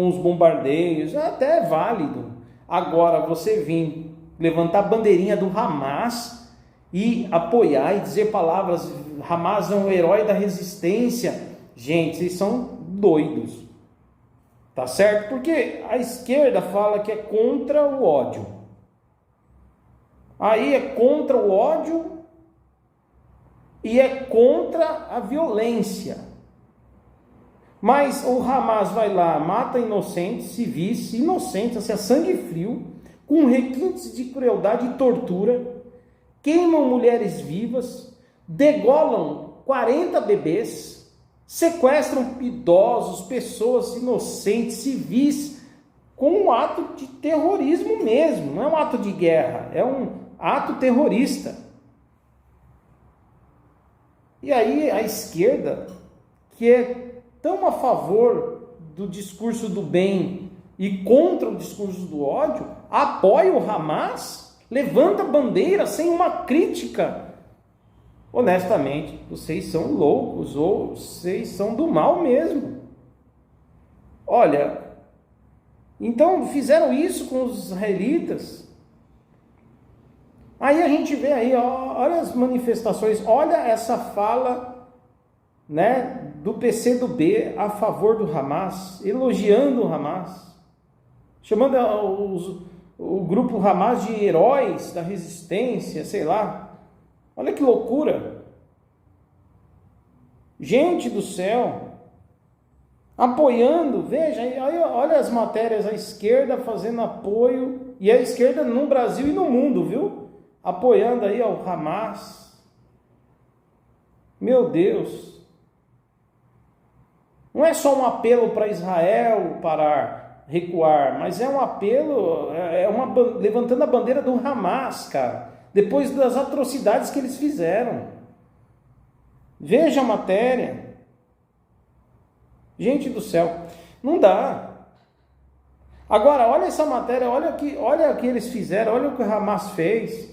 os bombardeios. Até é válido. Agora, você vir levantar a bandeirinha do Hamas e apoiar e dizer palavras, Hamas é um herói da resistência, gente, vocês são doidos, tá certo? Porque a esquerda fala que é contra o ódio, aí é contra o ódio e é contra a violência. Mas o Hamas vai lá, mata inocentes, civis, inocentes, assim, a sangue frio, com requintes de crueldade e tortura, queimam mulheres vivas, degolam 40 bebês, sequestram idosos, pessoas inocentes, civis, com um ato de terrorismo mesmo. Não é um ato de guerra, é um ato terrorista. E aí a esquerda, que é tão a favor do discurso do bem e contra o discurso do ódio, apoia o Hamas, levanta a bandeira sem uma crítica. Honestamente, vocês são loucos, ou vocês são do mal mesmo. Olha, então fizeram isso com os israelitas. Aí a gente vê aí, olha as manifestações, olha essa fala, né, do PCdoB a favor do Hamas, elogiando o Hamas, chamando o grupo Hamas de heróis da resistência, sei lá. Olha que loucura. Gente do céu, apoiando, veja, olha as matérias, a esquerda fazendo apoio, e a esquerda no Brasil e no mundo, viu? Apoiando aí ao Hamas. Meu Deus. Não é só um apelo para Israel parar, recuar, mas é um apelo, levantando a bandeira do Hamas, cara, depois das atrocidades que eles fizeram. Veja a matéria. Gente do céu, não dá. Agora, olha essa matéria, olha o que eles fizeram, olha o que o Hamas fez.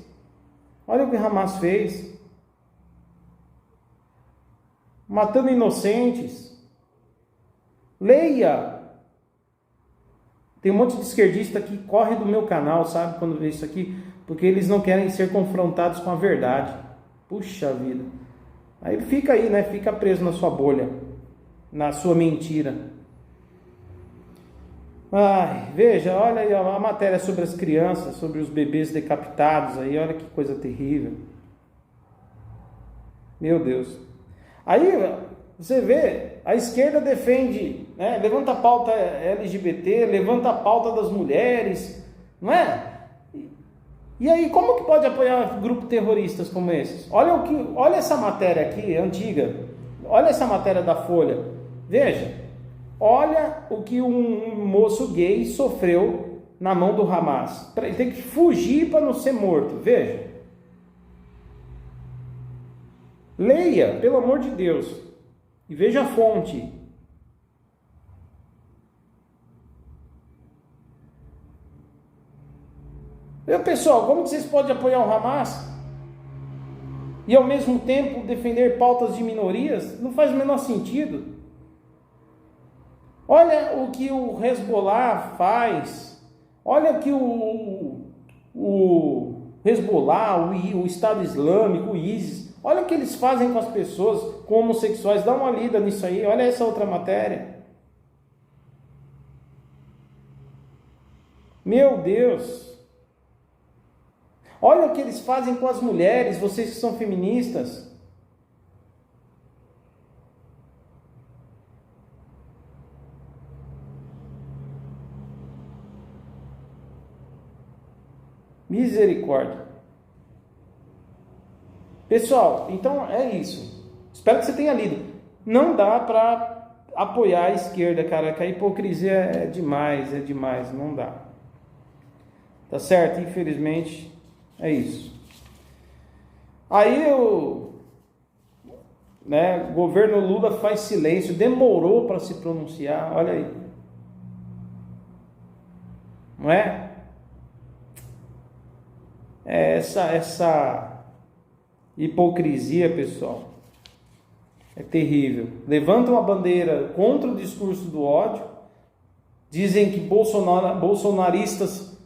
Olha o que o Hamas fez. Matando inocentes. Leia. Tem um monte de esquerdista que corre do meu canal, sabe, quando vê isso aqui, porque eles não querem ser confrontados com a verdade. Puxa vida. Aí fica aí, né? Fica preso na sua bolha, na sua mentira. Ai, veja, olha aí a matéria sobre as crianças, sobre os bebês decapitados aí, olha que coisa terrível. Meu Deus. Aí Você vê, a esquerda defende, né, levanta a pauta LGBT, levanta a pauta das mulheres, não é? E aí, como que pode apoiar grupos terroristas como esses? Olha essa matéria aqui, antiga. Olha essa matéria da Folha. Veja. Olha o que um moço gay sofreu na mão do Hamas. Ele tem que fugir para não ser morto. Veja. Leia, pelo amor de Deus. E veja a fonte. Pessoal, como que vocês podem apoiar o Hamas e ao mesmo tempo defender pautas de minorias? Não faz o menor sentido. Olha o que o Hezbollah faz. Olha o que o Hezbollah, o Estado Islâmico, o ISIS, olha o que eles fazem com as pessoas, com homossexuais. Dá uma lida nisso aí. Olha essa outra matéria. Meu Deus. Olha o que eles fazem com as mulheres, vocês que são feministas. Misericórdia. Pessoal, então é isso. Espero que você tenha lido. Não dá para apoiar a esquerda, cara, que a hipocrisia é demais, não dá. Tá certo? Infelizmente, é isso. Aí o governo Lula faz silêncio, demorou para se pronunciar, olha aí. Não é? Essa hipocrisia, pessoal, é terrível. Levantam a bandeira contra o discurso do ódio, dizem que bolsonaristas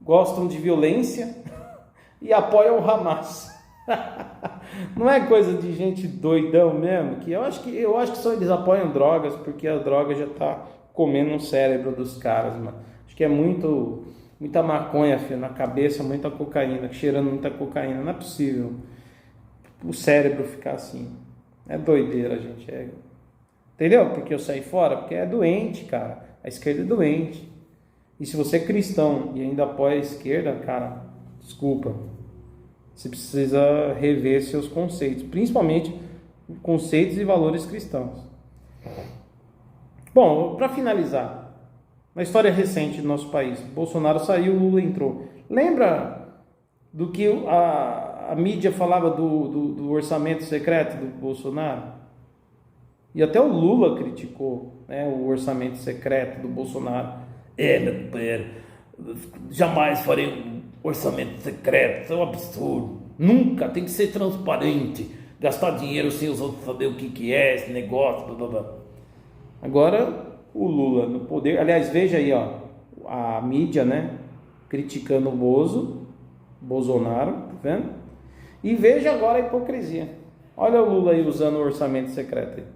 gostam de violência e apoiam o Hamas. Não é coisa de gente doidão mesmo? Que eu acho que só eles apoiam drogas, porque a droga já está comendo o cérebro dos caras, mano. Acho que é muita maconha, filho, na cabeça, muita cocaína, cheirando muita cocaína. Não é possível o cérebro ficar assim. É doideira, gente. Entendeu? Porque eu saí fora? Porque é doente, cara. A esquerda é doente. E se você é cristão e ainda apoia a esquerda, cara, desculpa. Você precisa rever seus conceitos, principalmente conceitos e valores cristãos. Bom, para finalizar, na história recente do nosso país, Bolsonaro saiu, Lula entrou. Lembra do que a mídia falava do orçamento secreto do Bolsonaro? E até o Lula criticou, né, o orçamento secreto do Bolsonaro. Meu companheiro, jamais farei um orçamento secreto, isso é um absurdo. Nunca, tem que ser transparente. Gastar dinheiro sem os outros saber o que é esse negócio, blá, blá, blá. Agora, o Lula no poder. Aliás, veja aí, ó, a mídia, né, criticando o Bolsonaro, tá vendo? E veja agora a hipocrisia. Olha o Lula aí usando o orçamento secreto aí.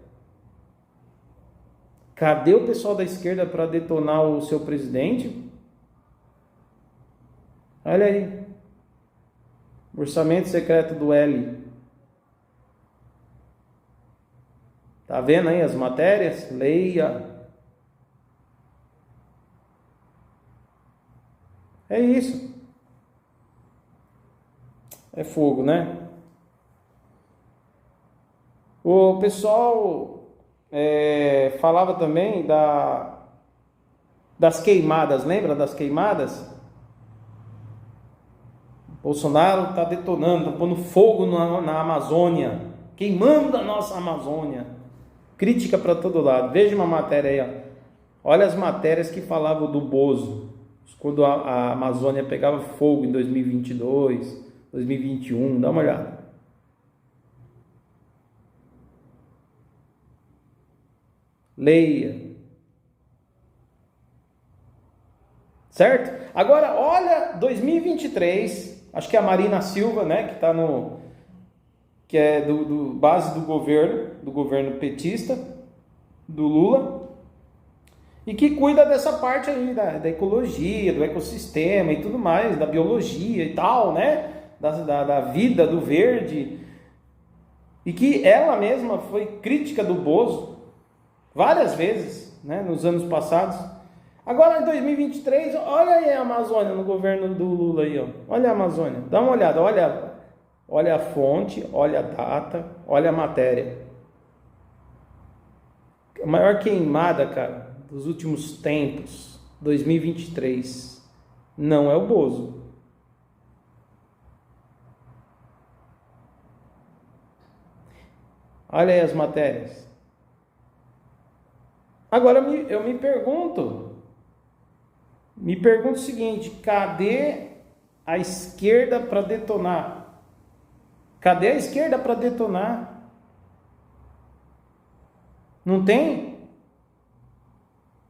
Cadê o pessoal da esquerda para detonar o seu presidente? Olha aí. Orçamento secreto do L. Tá vendo aí as matérias? Leia. É isso. É fogo, né? O pessoal falava também das queimadas. Lembra das queimadas? Bolsonaro está detonando, está pondo fogo na Amazônia, queimando a nossa Amazônia. Crítica para todo lado. Veja uma matéria aí, ó. Olha as matérias que falavam do Bozo, quando a Amazônia pegava fogo em 2022, 2021, dá uma olhada. Leia. Certo? Agora, olha 2023, acho que é a Marina Silva, né, que é do base do governo petista, do Lula, e que cuida dessa parte aí da ecologia, do ecossistema e tudo mais, da biologia e tal, né, da vida, do verde. e que ela mesma foi crítica do Bozo várias vezes, né, nos anos passados. Agora em 2023, olha aí a Amazônia no governo do Lula aí, ó. Olha a Amazônia, dá uma olhada, olha a fonte, olha a data, olha a matéria. A maior queimada, cara, dos últimos tempos, 2023, não é o Bozo. Olha aí as matérias. Agora eu me pergunto o seguinte: cadê a esquerda para detonar? Cadê a esquerda para detonar? Não tem?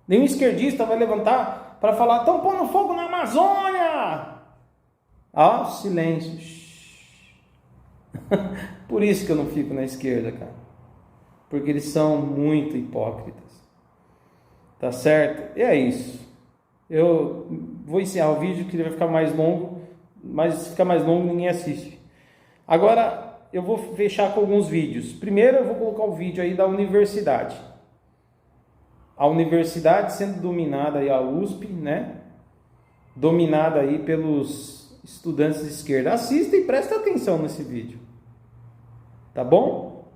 Nenhum esquerdista vai levantar para falar: estão pondo fogo na Amazônia! Ó, silêncio. Por isso que eu não fico na esquerda, cara. Porque eles são muito hipócritas. Tá certo? E é isso. Eu vou encerrar o vídeo, que ele vai ficar mais longo. Mas se ficar mais longo, ninguém assiste. Agora, eu vou fechar com alguns vídeos. Primeiro, eu vou colocar o vídeo aí da universidade. A universidade sendo dominada aí, a USP, né? Dominada aí pelos estudantes de esquerda. Assista e presta atenção nesse vídeo. Tá bom?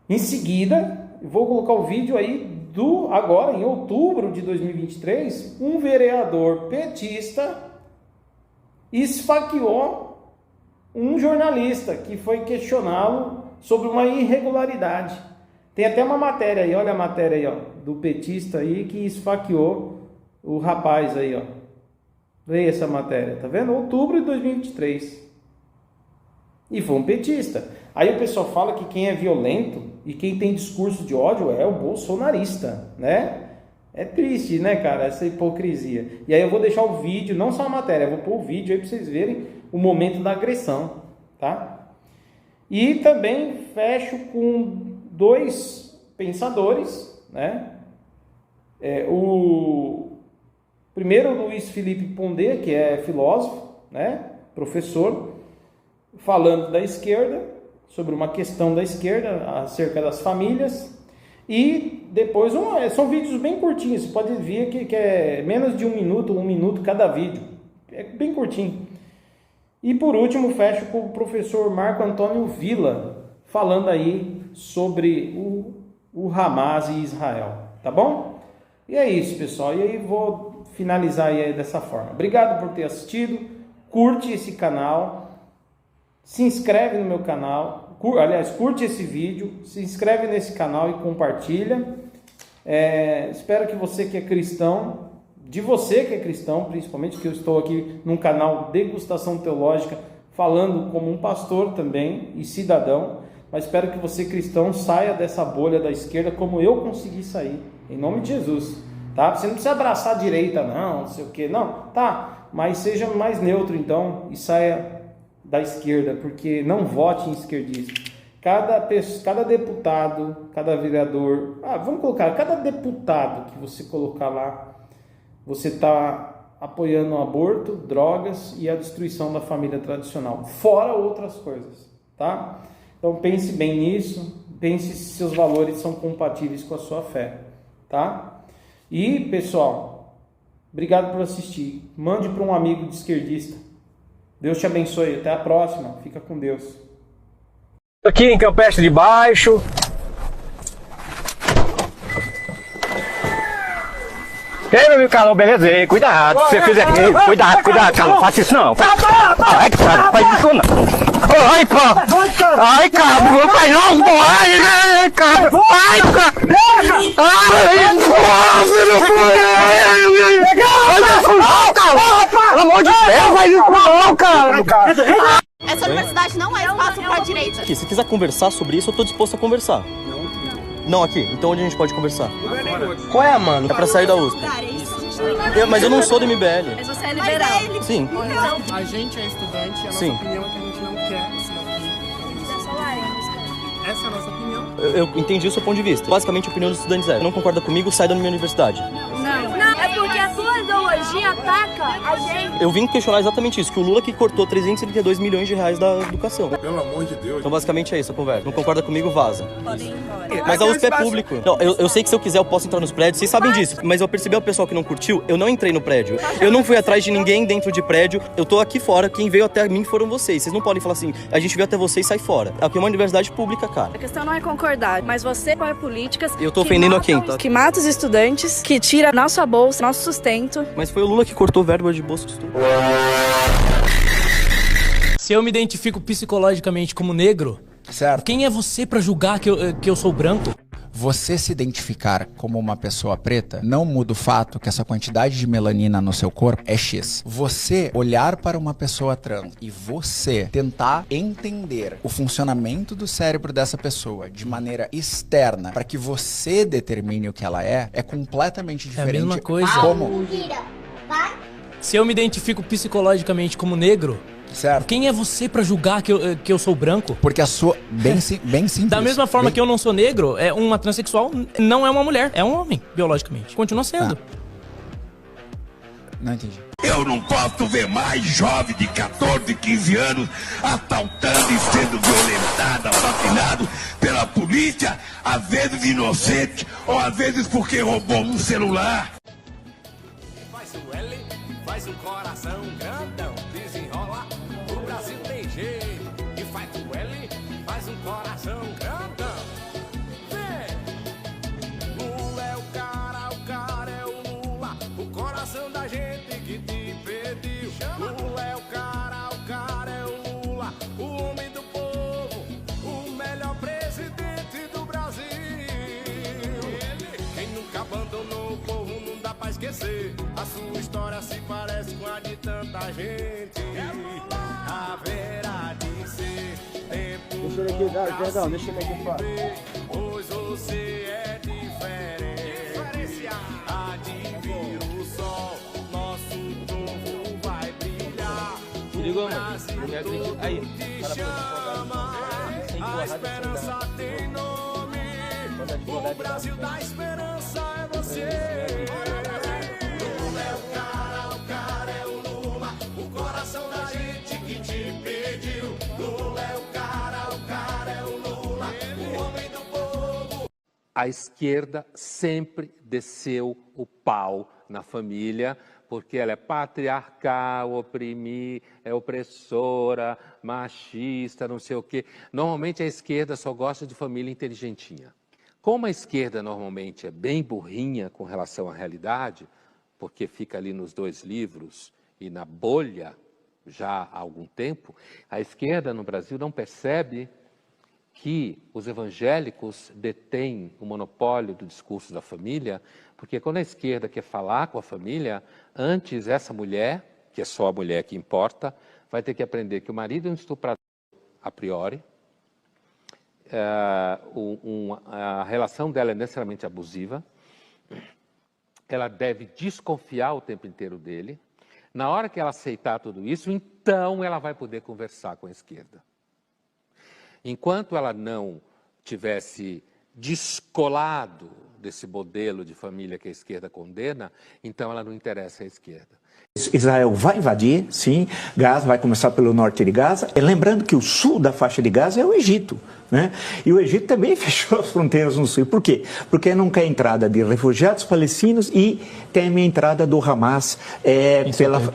Em seguida, eu vou colocar o vídeo aí agora, em outubro de 2023, um vereador petista esfaqueou um jornalista que foi questioná-lo sobre uma irregularidade. Tem até uma matéria aí, olha a matéria aí, ó, do petista aí que esfaqueou o rapaz aí, ó. Leia essa matéria, tá vendo? Outubro de 2023. E foi um petista. Aí o pessoal fala que quem é violento e quem tem discurso de ódio é o bolsonarista, né? É triste, né, cara, essa hipocrisia. E aí eu vou deixar o vídeo, não só a matéria, eu vou pôr o vídeo aí para vocês verem o momento da agressão, tá? E também fecho com dois pensadores, né? O primeiro, Luiz Felipe Pondé, que é filósofo, né? Professor, falando da esquerda, sobre uma questão da esquerda, acerca das famílias. E depois, são vídeos bem curtinhos, você pode ver que é menos de um minuto cada vídeo. É bem curtinho. E por último, fecho com o professor Marco Antônio Villa, falando aí sobre o Hamas e Israel. Tá bom? E é isso, pessoal. E aí vou finalizar aí dessa forma. Obrigado por ter assistido. Curte esse canal. Se inscreve no meu canal, curte esse vídeo, se inscreve nesse canal e compartilha. Espero que você que é cristão, principalmente, que eu estou aqui num canal Degustação Teológica, falando como um pastor também e cidadão, mas espero que você cristão saia dessa bolha da esquerda como eu consegui sair, em nome de Jesus, tá? Você não precisa abraçar a direita não sei o que, não, tá? Mas seja mais neutro então e saia da esquerda, porque não vote em esquerdismo. Cada deputado, cada vereador, vamos colocar, cada deputado que você colocar lá, você está apoiando o aborto, drogas e a destruição da família tradicional, fora outras coisas, tá? Então pense bem nisso, pense se seus valores são compatíveis com a sua fé, tá? E pessoal, obrigado por assistir, mande para um amigo de esquerdista. Deus te abençoe. Até a próxima. Fica com Deus. Aqui em Campestre de Baixo. Ei, meu amigo Carlão, beleza? Ei, cuidado. Se você fizer. Ei, cuidado, Carlão. Faça isso não. Ai, cara, faz isso não. Ai, cara. Ai, cara, não faz não, pô. Ai, cara. Ai, cara. Pelo amor de Deus, faz isso não, cara. Essa universidade não é espaço para a direita. Aqui, se quiser conversar sobre isso, eu tô disposto a conversar. Não aqui? Então onde a gente pode conversar? Qual é, mano? É pra sair da USP. Mas eu não sou do MBL. Mas você é liberal. Sim. Então, a gente é estudante e a nossa Sim. opinião é que a gente não quer isso daqui. Essa é a nossa opinião. Eu entendi o seu ponto de vista. Basicamente, a opinião dos estudantes é: não concorda comigo, sai da minha universidade. Não, é porque a tua ideologia ataca a gente. Eu vim questionar exatamente isso, que o Lula que cortou 332 milhões de reais da educação. Pelo amor de Deus. Então basicamente é isso a conversa. Não concorda comigo, vaza. Podem ir embora. Mas a USP é público. Não, eu sei que se eu quiser eu posso entrar nos prédios, vocês sabem disso. Mas eu percebi o pessoal que não curtiu, eu não entrei no prédio. Eu não fui atrás de ninguém dentro de prédio, eu tô aqui fora, quem veio até mim foram vocês. Vocês não podem falar assim, a gente veio até você e sai fora. Aqui é uma universidade pública, cara. A questão não é concordar, mas você apoia políticas Eu tô ofendendo a quem, tá? que mata os estudantes, que tira nossa bolsa, nosso sustento. Mas foi o Lula que cortou verba de bolsa de estudo. Se eu me identifico psicologicamente como negro, certo, quem é você pra julgar que eu sou branco? Você se identificar como uma pessoa preta não muda o fato que essa quantidade de melanina no seu corpo é X. Você olhar para uma pessoa trans e você tentar entender o funcionamento do cérebro dessa pessoa de maneira externa para que você determine o que ela é completamente diferente. É a mesma coisa. Como? Se eu me identifico psicologicamente como negro, certo, quem é você pra julgar que eu sou branco? Porque a sua... Bem simples. Da mesma forma que eu não sou negro, uma transexual não é uma mulher, é um homem, biologicamente. Continua sendo. Não entendi. Eu não posso ver mais jovem de 14, 15 anos assaltando e sendo violentado, assassinado pela polícia, às vezes inocente, ou às vezes porque roubou um celular. Faz o L, faz o coração grandão, desenrola, o Brasil tem jeito. E faz o L, faz um coração grandão. Vem! Lula é o cara é o Lula, o coração da gente que te pediu. Lula é o cara é o Lula, o homem do povo, o melhor presidente do Brasil. Quem nunca abandonou o povo não dá pra esquecer. A sua história se parece com a de tanta gente. Haverá de ser tempo. Deixa ele aqui, perdão, deixa ele aqui fora. Pois você é diferente. Há de vir o sol, nosso povo vai brilhar. Se liga, mano. Aí, te chama. A esperança tem nome. O Brasil da esperança é você. Lula é o cara é o Lula, o coração da gente que te pediu. Lula é o cara é o Lula, o homem do povo. A esquerda sempre desceu o pau na família, porque ela é patriarcal, é opressora, machista, não sei o quê. Normalmente a esquerda só gosta de família inteligentinha. Como a esquerda normalmente é bem burrinha com relação à realidade, porque fica ali nos dois livros e na bolha já há algum tempo, a esquerda no Brasil não percebe que os evangélicos detêm o monopólio do discurso da família, porque quando a esquerda quer falar com a família, antes essa mulher, que é só a mulher que importa, vai ter que aprender que o marido é um estuprador a priori, a relação dela é necessariamente abusiva, ela deve desconfiar o tempo inteiro dele. Na hora que ela aceitar tudo isso, então ela vai poder conversar com a esquerda. Enquanto ela não tivesse descolado desse modelo de família que a esquerda condena, então ela não interessa à esquerda. Israel vai invadir, sim, Gaza vai começar pelo norte de Gaza. E lembrando que o sul da faixa de Gaza é o Egito, né? E o Egito também fechou as fronteiras no sul. Por quê? Porque não quer a entrada de refugiados palestinos e teme a entrada do Hamas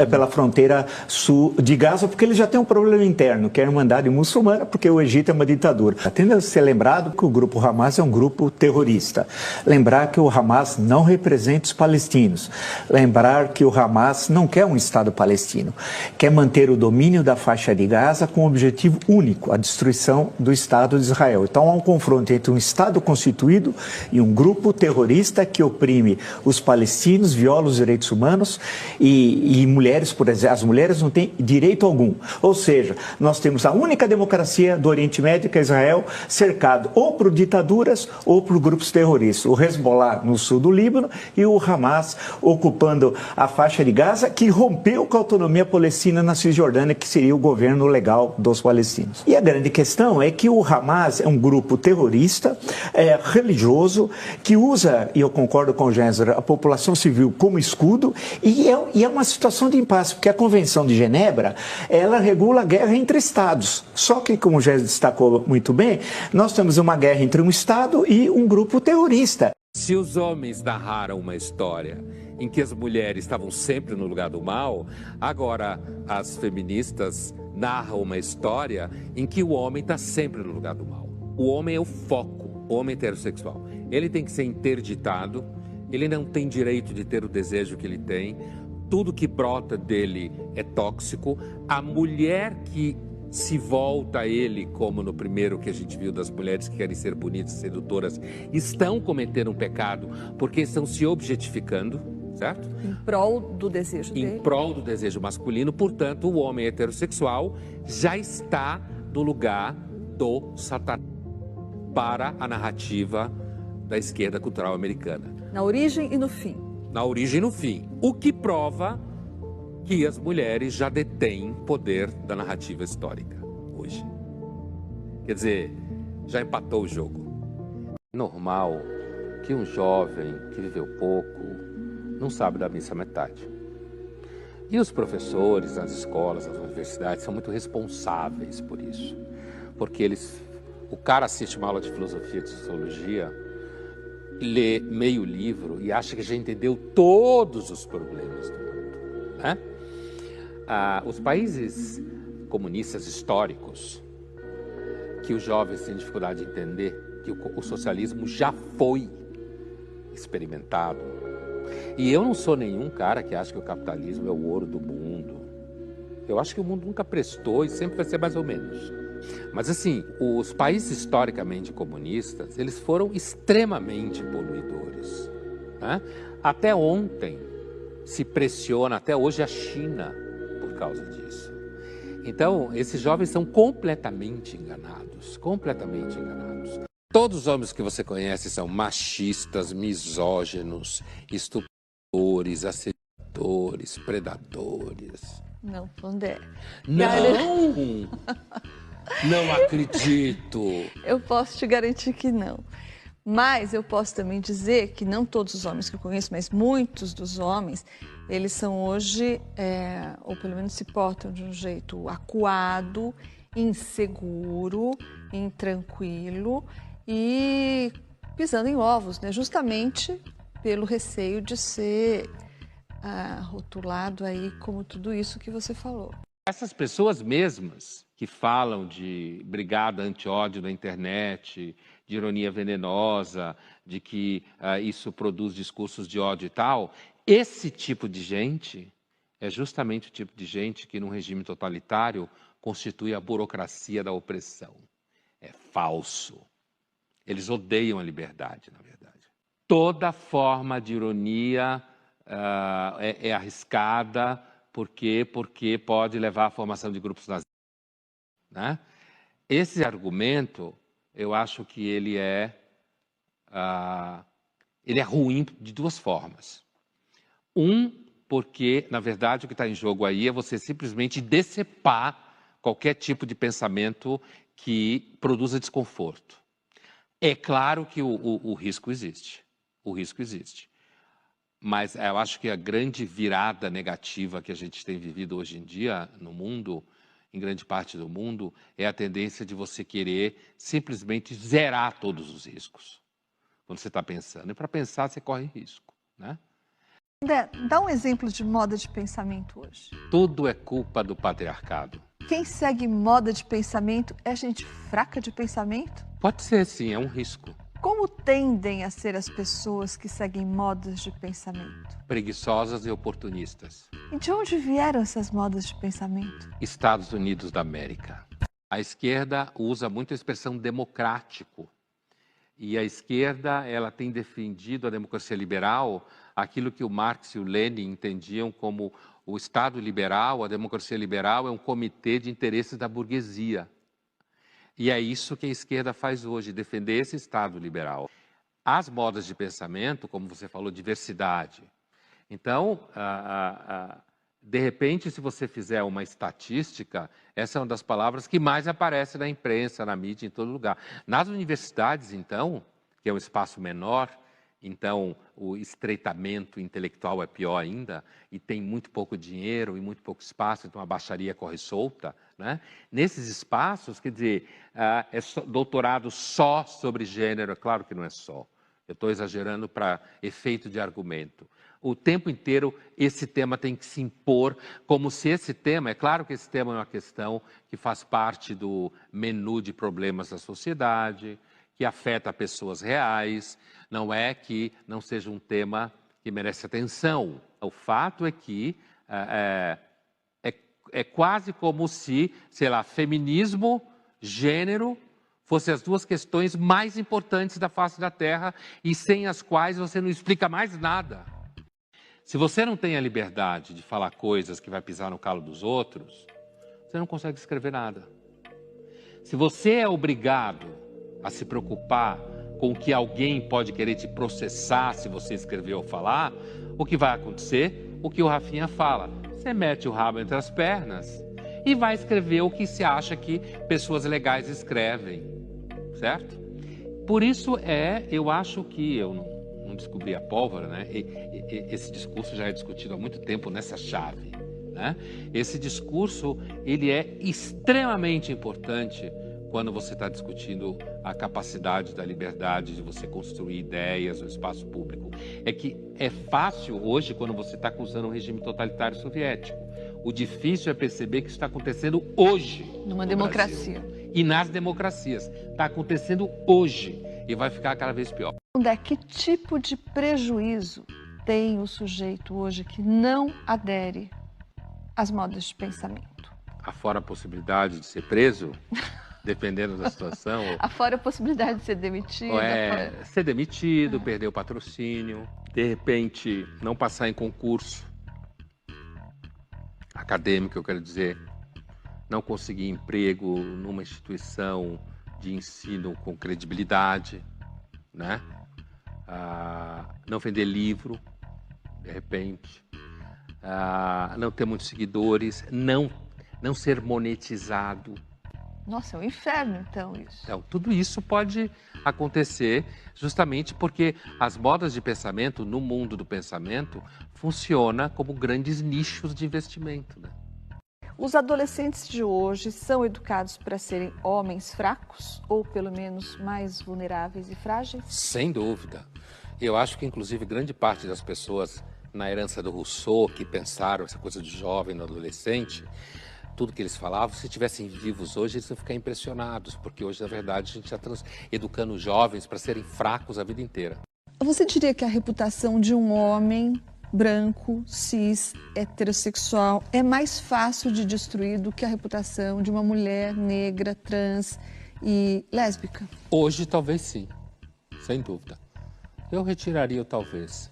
pela fronteira sul de Gaza, porque eles já têm um problema interno, que é a Irmandade Muçulmana, porque o Egito é uma ditadura. Tem que ser lembrado que o grupo Hamas é um grupo terrorista. Lembrar que o Hamas não representa os palestinos. Lembrar que o Hamas não quer um Estado palestino. Quer manter o domínio da faixa de Gaza com um objetivo único, a destruição do Estado de Israel. Então há um confronto entre um Estado constituído e um grupo terrorista que oprime os palestinos, viola os direitos humanos e mulheres, por exemplo, as mulheres não têm direito algum. Ou seja, nós temos a única democracia do Oriente Médio, que é Israel, cercado ou por ditaduras ou por grupos terroristas. O Hezbollah no sul do Líbano e o Hamas ocupando a faixa de Gaza, que rompeu com a autonomia palestina na Cisjordânia, que seria o governo legal dos palestinos. E a grande questão é que o Hamas Hamas é um grupo terrorista, religioso, que usa, e eu concordo com o Gensler, a população civil como escudo, e é uma situação de impasse, porque a Convenção de Genebra, ela regula a guerra entre Estados. Só que, como o Gensler destacou muito bem, nós temos uma guerra entre um Estado e um grupo terrorista. Se os homens narraram uma história em que as mulheres estavam sempre no lugar do mal, agora as feministas narram uma história em que o homem está sempre no lugar do mal. O homem é o foco, o homem heterossexual. Ele tem que ser interditado, ele não tem direito de ter o desejo que ele tem, tudo que brota dele é tóxico. A mulher que se volta a ele, como no primeiro que a gente viu das mulheres que querem ser bonitas, sedutoras, estão cometendo um pecado porque estão se objetificando, certo? Em prol do desejo dele. Em prol do desejo masculino, portanto, o homem heterossexual já está no lugar do Satanás para a narrativa da esquerda cultural americana. Na origem e no fim. Na origem e no fim. O que prova que as mulheres já detêm poder da narrativa histórica hoje. Quer dizer, já empatou o jogo. É normal que um jovem que viveu pouco não sabe da missa metade. E os professores nas escolas, nas universidades, são muito responsáveis por isso. Porque o cara assiste uma aula de filosofia, de sociologia, lê meio livro e acha que já entendeu todos os problemas do mundo, né? Os países comunistas históricos, que os jovens têm dificuldade de entender que o socialismo já foi experimentado. E eu não sou nenhum cara que acha que o capitalismo é o ouro do mundo. Eu acho que o mundo nunca prestou e sempre vai ser mais ou menos. Mas assim, os países historicamente comunistas, eles foram extremamente poluidores, né? Até ontem se pressiona, até hoje, a China por causa disso. Então, esses jovens são completamente enganados, completamente enganados. Todos os homens que você conhece são machistas, misóginos, estupradores, assediadores, predadores. Não, Pondé. Não! Não acredito! Eu posso te garantir que não. Mas eu posso também dizer que não todos os homens que eu conheço, mas muitos dos homens, eles são hoje, ou pelo menos se portam de um jeito acuado, inseguro, intranquilo e pisando em ovos, né? Justamente pelo receio de ser rotulado aí como tudo isso que você falou. Essas pessoas mesmas que falam de brigada anti-ódio na internet, de ironia venenosa, de que isso produz discursos de ódio e tal, esse tipo de gente é justamente o tipo de gente que num regime totalitário constitui a burocracia da opressão. É falso. Eles odeiam a liberdade, na verdade. Toda forma de ironia é arriscada, porque pode levar à formação de grupos nazistas, né? Esse argumento, eu acho que ele é ruim de duas formas. Porque, na verdade, o que está em jogo aí é você simplesmente decepar qualquer tipo de pensamento que produza desconforto. É claro que o risco existe. O risco existe. Mas eu acho que a grande virada negativa que a gente tem vivido hoje em dia no mundo, em grande parte do mundo, é a tendência de você querer simplesmente zerar todos os riscos. Quando você está pensando. E para pensar, você corre risco, né? André, dá um exemplo de moda de pensamento hoje. Tudo é culpa do patriarcado. Quem segue moda de pensamento é gente fraca de pensamento? Pode ser, sim, é um risco. Como tendem a ser as pessoas que seguem modas de pensamento? Preguiçosas e oportunistas. E de onde vieram essas modas de pensamento? Estados Unidos da América. A esquerda usa muito a expressão democrático. E a esquerda, ela tem defendido a democracia liberal, aquilo que o Marx e o Lenin entendiam como o Estado liberal, a democracia liberal é um comitê de interesses da burguesia. E é isso que a esquerda faz hoje, defender esse Estado liberal. As modas de pensamento, como você falou, diversidade. Então, De repente, se você fizer uma estatística, essa é uma das palavras que mais aparece na imprensa, na mídia, em todo lugar. Nas universidades, então, que é um espaço menor, então o estreitamento intelectual é pior ainda, e tem muito pouco dinheiro e muito pouco espaço, então a baixaria corre solta, né? Nesses espaços, quer dizer, doutorado só sobre gênero, é claro que não é só. Eu estou exagerando para efeito de argumento. O tempo inteiro esse tema tem que se impor como se esse tema, é claro que esse tema é uma questão que faz parte do menu de problemas da sociedade, que afeta pessoas reais, não é que não seja um tema que merece atenção. O fato é que é quase como se, sei lá, feminismo, gênero, fossem as duas questões mais importantes da face da Terra e sem as quais você não explica mais nada. Se você não tem a liberdade de falar coisas que vai pisar no calo dos outros, você não consegue escrever nada. Se você é obrigado a se preocupar com o que alguém pode querer te processar se você escrever ou falar, o que vai acontecer? O que o Rafinha fala. Você mete o rabo entre as pernas e vai escrever o que se acha que pessoas legais escrevem, certo? Por isso eu acho que eu não descobri a pólvora, né? Esse discurso já é discutido há muito tempo nessa chave, né? Esse discurso, ele é extremamente importante quando você está discutindo a capacidade da liberdade de você construir ideias no espaço público. É que é fácil hoje quando você está acusando um regime totalitário soviético. O difícil é perceber que isso está acontecendo hoje. Numa democracia. Brasil. E nas democracias. Está acontecendo hoje e vai ficar cada vez pior. Que tipo de prejuízo tem o sujeito hoje que não adere às modas de pensamento? Afora a possibilidade de ser preso, dependendo da situação. Afora a possibilidade de ser demitido. Ser demitido, perder o patrocínio, de repente não passar em concurso acadêmico, eu quero dizer, não conseguir emprego numa instituição de ensino com credibilidade, né? Não vender livro, de repente, não ter muitos seguidores, não ser monetizado. Nossa, é um inferno, então, isso. Então, tudo isso pode acontecer justamente porque as modas de pensamento, no mundo do pensamento, funcionam como grandes nichos de investimento, né? Os adolescentes de hoje são educados para serem homens fracos ou, pelo menos, mais vulneráveis e frágeis? Sem dúvida. Eu acho que, inclusive, grande parte das pessoas na herança do Rousseau que pensaram essa coisa de jovem no adolescente, tudo que eles falavam, se estivessem vivos hoje, eles iam ficar impressionados, porque hoje, na verdade, a gente está educando os jovens para serem fracos a vida inteira. Você diria que a reputação de um homem branco, cis, heterossexual é mais fácil de destruir do que a reputação de uma mulher negra, trans e lésbica? Hoje, talvez sim, sem dúvida. Eu retiraria o talvez.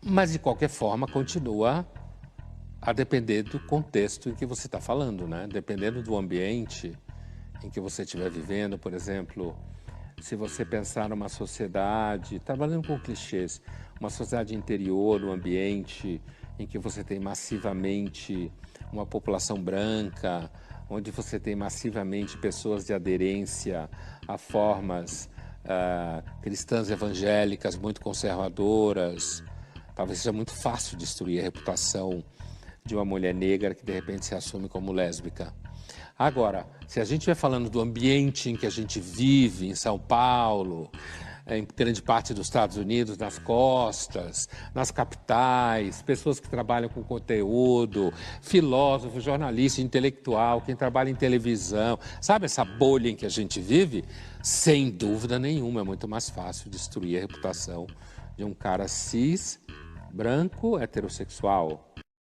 Mas, de qualquer forma, continua a depender do contexto em que você está falando, né? Dependendo do ambiente em que você estiver vivendo, por exemplo, se você pensar numa sociedade, trabalhando com clichês, uma sociedade interior, um ambiente em que você tem massivamente uma população branca, onde você tem massivamente pessoas de aderência a formas cristãs evangélicas muito conservadoras, talvez seja muito fácil destruir a reputação de uma mulher negra que de repente se assume como lésbica. Agora, se a gente estiver falando do ambiente em que a gente vive, em São Paulo, em grande parte dos Estados Unidos, nas costas, nas capitais, pessoas que trabalham com conteúdo, filósofo, jornalista, intelectual, quem trabalha em televisão, sabe essa bolha em que a gente vive? Sem dúvida nenhuma, é muito mais fácil destruir a reputação de um cara cis, branco, heterossexual.